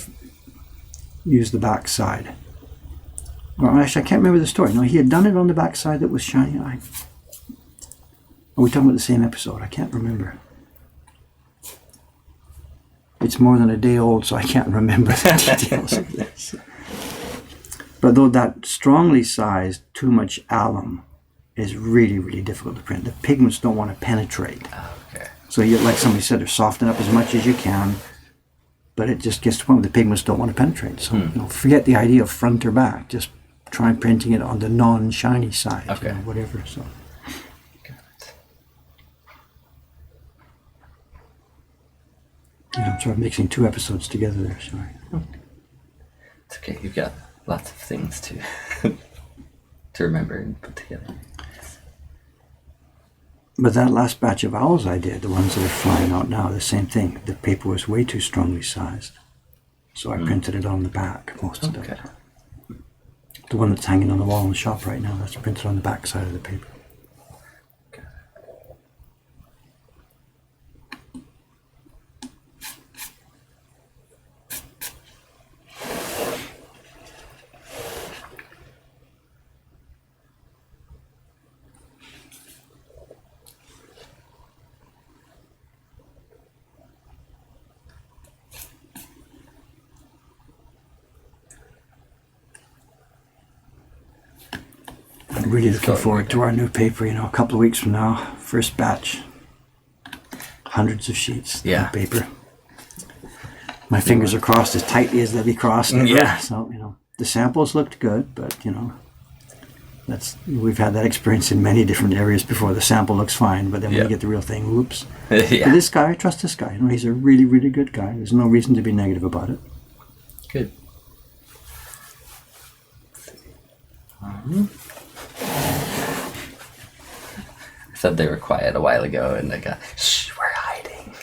use the back side. Well, actually, I can't remember the story. No, he had done it on the back side that was shiny. Are we talking about the same episode? I can't remember. It's more than a day old, so I can't remember the details of this. But though that strongly sized, too much alum is really, really difficult to print. The pigments don't want to penetrate. Okay. So you, like somebody said, they're soften up as much as you can, but it just gets to the point where the pigments don't want to penetrate. So forget the idea of front or back. Just try printing it on the non-shiny side, Okay. whatever. So. Got it. I'm sort of mixing two episodes together there, sorry. It's okay, you've got lots of things to to remember and put together. But that last batch of owls I did, the ones that are flying out now, the same thing. The paper was way too strongly sized. So I printed it on the back, most of it. The one that's hanging on the wall in the shop right now, that's printed on the back side of the paper. I'm really looking forward to our new paper, a couple of weeks from now. First batch. Hundreds of sheets of paper. My fingers are crossed as tightly as they'll be crossed. Yeah. So, the samples looked good, but, we've had that experience in many different areas before. The sample looks fine, but then when you get the real thing, whoops. But this guy, I trust this guy. He's a really, really good guy. There's no reason to be negative about it. Good. I said they were quiet a while ago, and I got, shh, we're hiding.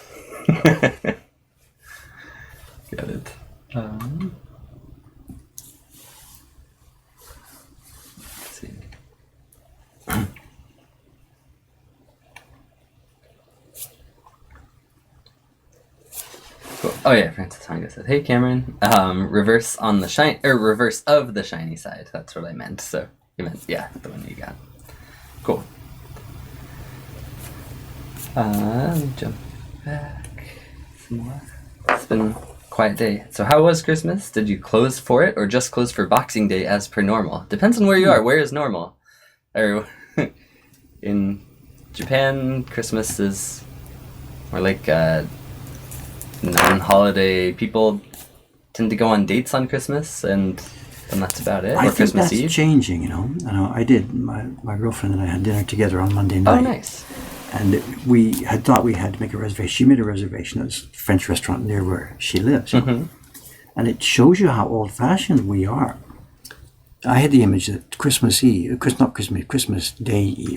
Got it. Let's see. Cool. Oh yeah, Francis Hanga said, "Hey Cameron, reverse on the reverse of the shiny side." That's what I meant. So you meant the one you got. Cool. Let me jump back some more. It's been a quiet day. So how was Christmas? Did you close for it or just close for Boxing Day as per normal? Depends on where you are. Where is normal? Or in Japan, Christmas is more like non-holiday. People tend to go on dates on Christmas, and that's about it. I or think Christmas that's Eve. changing, I know I did. My girlfriend and I had dinner together on Monday night. Oh, nice. And we had thought we had to make a reservation. She made a reservation at this French restaurant near where she lives. And it shows you how old-fashioned we are. I had the image that Christmas Day Eve,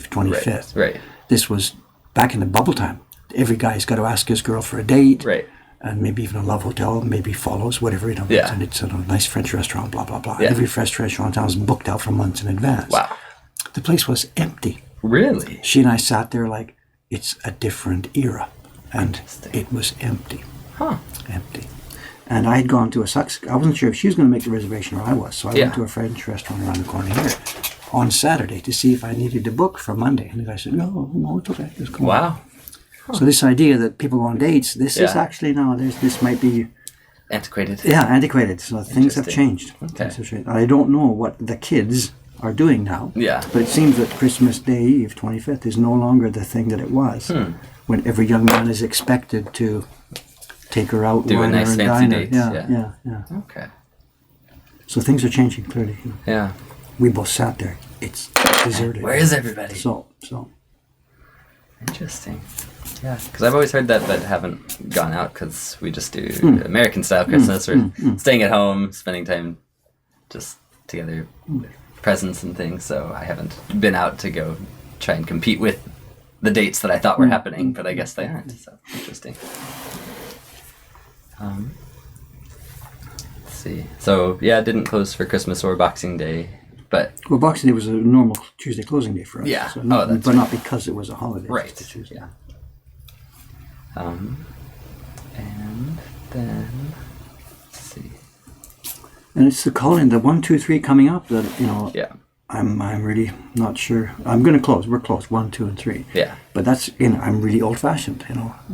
25th. Right. This was back in the bubble time. Every guy's got to ask his girl for a date. Right. And maybe even a love hotel, maybe follows, whatever, Yeah. And it's a nice French restaurant, blah, blah, blah. Yeah. Every French restaurant in town is booked out for months in advance. Wow. The place was empty. Really? She and I sat there like, it's a different era. And it was empty. Huh. Empty. And I had gone to I wasn't sure if she was going to make the reservation or I was. So I went to a French restaurant around the corner here on Saturday to see if I needed to book for Monday. And the guy said, no, it's okay. Just come on. Wow. Huh. So this idea that people go on dates, this is actually this might be antiquated. Yeah, antiquated. So things have changed. Okay. I don't know what the kids are doing now. Yeah. But it seems that Christmas Day Eve, 25th, is no longer the thing that it was. When every young man is expected to take her out, do a wine her, nice and fancy dine her. date. Yeah. Okay. So things are changing clearly. Yeah. We both sat there. It's deserted. Where is everybody? So. Interesting. Yeah, because I've always heard that, but haven't gone out because we just do American style Christmas. We're staying at home, spending time just together with presents and things. So I haven't been out to go try and compete with the dates that I thought were happening, but I guess they aren't. So interesting. Let's see. So yeah, it didn't close for Christmas or Boxing Day, but Well, Boxing Day was a normal Tuesday closing day for us. Yeah. So That's but not because it was a holiday. right. Just a Tuesday. Yeah. And then let's see. And it's the calling, the 1, 2, 3 coming up that, Yeah. I'm really not sure. I'm going to close. We're closed, 1, 2, and 3. Yeah. But that's, I'm really old-fashioned,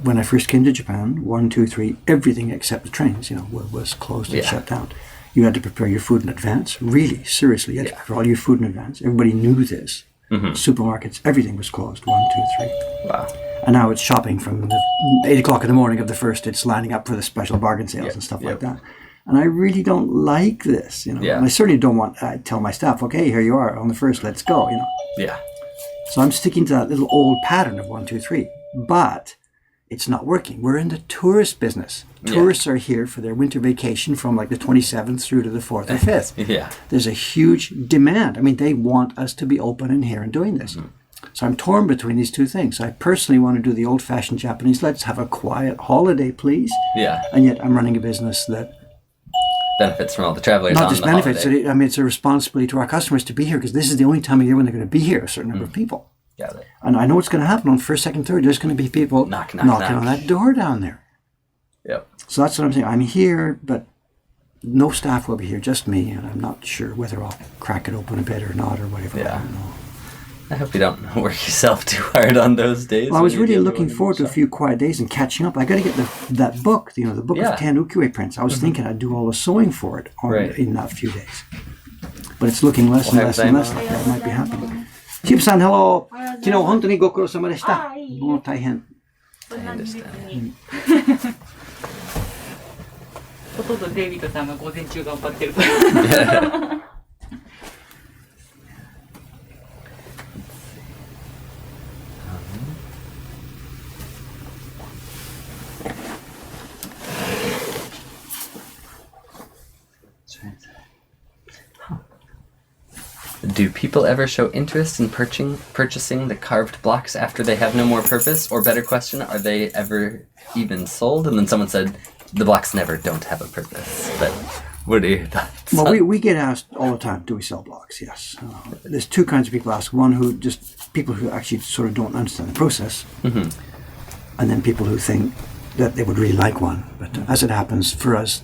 When I first came to Japan, 1, 2, 3, everything except the trains, was closed and shut down. You had to prepare your food in advance. Really, seriously, you had to prepare all your food in advance. Everybody knew this. Supermarkets, everything was closed, 1, 2, 3. Wow. And now it's shopping from the 8 o'clock in the morning of the first. It's lining up for the special bargain sales and stuff like that. And I really don't like this, Yeah. And I certainly don't want to tell my staff, okay, here you are on the first, let's go, Yeah. So I'm sticking to that little old pattern of 1, 2, 3. But it's not working. We're in the tourist business. Tourists are here for their winter vacation from like the 27th through to the 4th or 5th. Yeah. There's a huge demand. I mean, they want us to be open and here and doing this. So I'm torn between these two things. I personally want to do the old-fashioned Japanese, let's have a quiet holiday, please. Yeah. And yet I'm running a business that Benefits from all the travelers not on just the benefits. holiday. It's a responsibility to our customers to be here because this is the only time of year when they're going to be here, a certain number of people. Got it. And I know what's going to happen on first, second, third. There's going to be people knocking on that door down there. Yep. So that's what I'm saying. I'm here, but no staff will be here, just me. And I'm not sure whether I'll crack it open a bit or not or whatever. Yeah. I don't know. I hope you don't work yourself too hard on those days. Well, I was really looking forward to a few quiet days and catching up. I got to get that book, the book of 10 ukiyo-e prints. I was thinking I'd do all the sewing for it in that few days. But it's looking less and less and less like that might be happening. Chip-san, hello. 昨日本当にご苦労様でした。もう大変。I understand. ほとんどデイビッドさんが午前中頑張ってるから。Do people ever show interest in purchasing the carved blocks after they have no more purpose? Or better question, are they ever even sold? And then someone said, the blocks never don't have a purpose. But what are your thoughts? Well, we get asked all the time, do we sell blocks? Yes. There's two kinds of people ask. One who people who actually sort of don't understand the process. And then people who think that they would really like one. But as it happens, for us,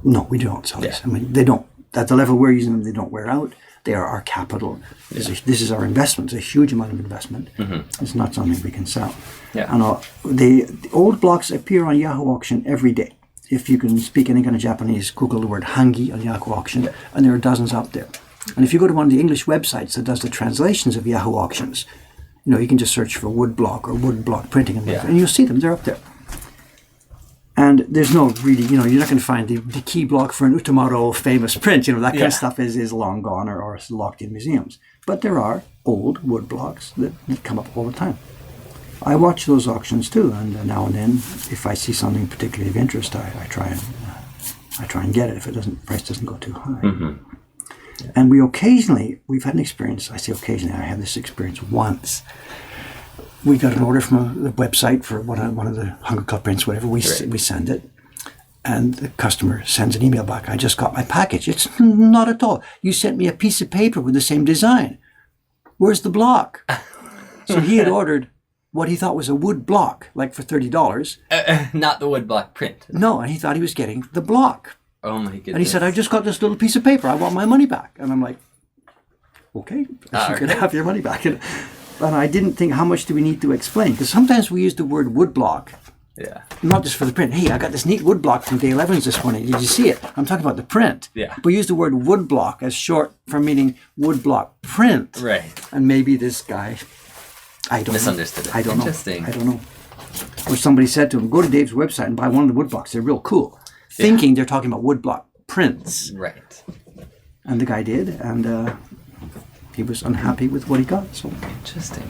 no, we don't sell these. I mean, they don't. At the level we're using them, they don't wear out. They are our capital. This is our investment. It's a huge amount of investment. It's not something we can sell. Yeah. And the old blocks appear on Yahoo Auction every day. If you can speak any kind of Japanese, Google the word hangi on Yahoo Auction, and there are dozens out there. And if you go to one of the English websites that does the translations of Yahoo Auctions, you can just search for wood block or wood block printing, and you'll see them. They're up there. And there's no really, you're not going to find the key block for an Utamaro famous print. That kind of stuff is long gone or locked in museums. But there are old wood blocks that come up all the time. I watch those auctions too, and now and then, if I see something particularly of interest, I try and get it if price doesn't go too high. And we've had an experience. I say occasionally. I had this experience once. We got an order from the website for one of the Hunger Club prints, whatever. We send it, and the customer sends an email back. I just got my package. It's not at all. You sent me a piece of paper with the same design. Where's the block? So he had ordered what he thought was a wood block, like for $30. Not the wood block print. No, and he thought he was getting the block. Oh my goodness. And he said, I just got this little piece of paper. I want my money back. And I'm like, okay, you can have your money back. And I didn't think, how much do we need to explain? Because sometimes we use the word wood block Yeah. Not just for the print. Hey, I got this neat wood block from Dale Evans this morning. Did you see it? I'm talking about the print. Yeah. We use the word wood block as short for meaning wood block print. Right. And maybe this guy, I don't Misunderstood know. it. I don't Interesting. know. I don't know. Or somebody said to him, go to Dave's website and buy one of the wood blocks. They're real cool. Thinking they're talking about wood block prints. Right. And the guy did, and he was unhappy with what he got. So Interesting.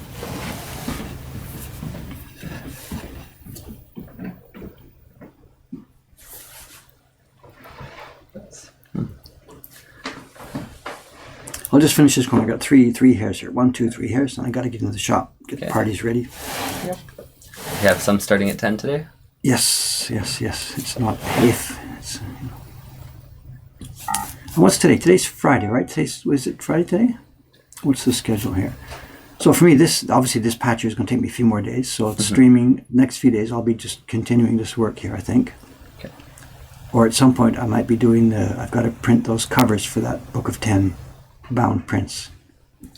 I'll just finish this one. I got three hairs here. 1, 2, 3 hairs, and I got to get into the shop, get the parties ready. Yep. You have some starting at 10 today? Yes. It's not if. It's, And what's today? Today's Friday, right? Was it Friday today? What's the schedule here? So for me, this patch here is going to take me a few more days. So it's streaming. Next few days, I'll be just continuing this work here, I think. Okay. Or at some point, I might be doing I've got to print those covers for that book of 10 bound prints.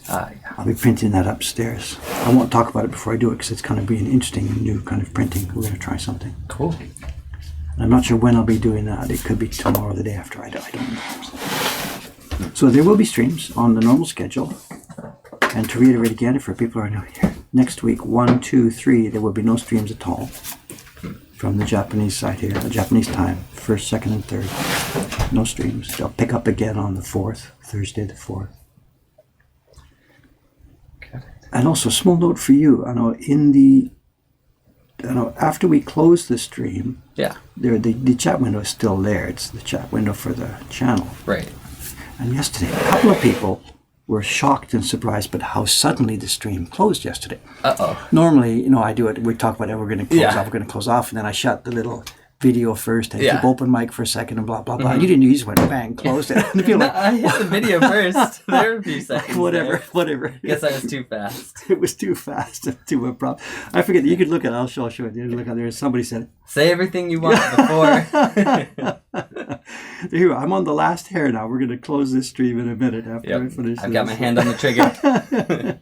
Yeah. I'll be printing that upstairs. I won't talk about it before I do it because it's going to be an interesting new kind of printing. We're going to try something. Cool. I'm not sure when I'll be doing that. It could be tomorrow or the day after. I don't know. So there will be streams on the normal schedule. And to reiterate again, for people who are new here, next week, 1, 2, 3, there will be no streams at all from the Japanese side here, the Japanese time, 1st, 2nd, and 3rd. No streams. They'll pick up again on the 4th, Thursday the 4th. And also, small note for you. After we close the stream, the chat window is still there. It's the chat window for the channel. Right. And yesterday, a couple of people were shocked and surprised, but how suddenly the stream closed yesterday. Normally, I do it. We talk about it. We're going to close off. We're going to close off, and then I shut the little video first and keep open mic for a second and blah blah blah. You didn't. You just went bang, closed it. And people like, I hit the video first. There were a few seconds. Whatever. Guess I was too fast. It was too fast. Too abrupt. I forget. You could look at. I'll show it. You look at there. Somebody said, "Say everything you want before." Here, I'm on the last hair now. We're going to close this stream in a minute after I finish. I've got my hand on the trigger.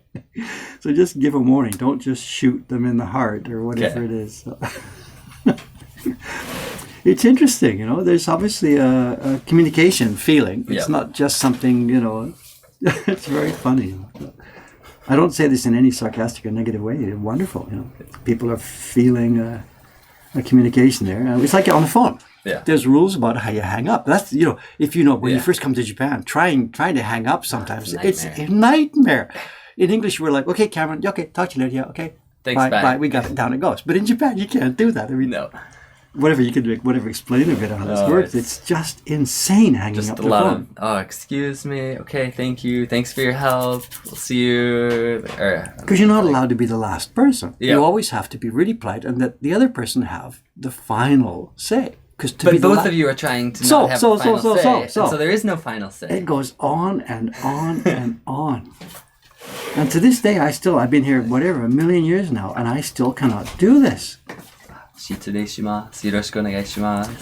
So just give a warning. Don't just shoot them in the heart or whatever it is. So. It's interesting, there's obviously a communication feeling. It's not just something, it's very funny. I don't say this in any sarcastic or negative way. It's wonderful, People are feeling a communication there. It's like on the phone. Yeah. There's rules about how you hang up. That's, if when you first come to Japan, trying to hang up sometimes, it's a nightmare. In English, we're like, okay, Cameron, okay, talk to you later, yeah, okay. Thanks, bye, we got it, down it goes. But in Japan, you can't do that. No. Whatever you can do, explain a bit on how this works. It's just insane hanging up the phone. Excuse me. Okay, thank you. Thanks for your help. We'll see you. Because you're not allowed to be the last person. Yeah. You always have to be really polite and let the other person have the final say. But both of you are trying to not have the final say. So there is no final say. It goes on and on and on. And to this day, I've been here, a million years now, and I still cannot do this. And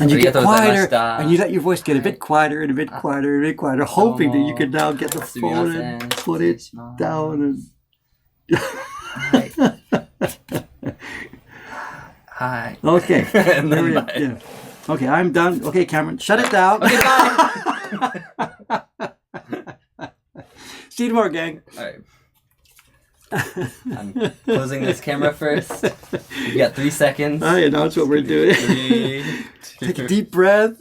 you get quieter, and you let your voice get a bit quieter and a bit quieter and a bit quieter, hoping that you can now get the phone and put it down. Hi. Okay. And then bye. Okay, I'm done. Okay, Cameron, shut it down. Okay, bye. See you tomorrow, gang. All right. I'm closing this camera first. You got 3 seconds. I announce what we're doing. 3, 2, Take a deep breath.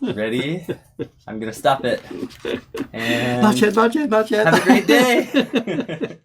Ready? I'm going to stop it. And not yet. have a great day.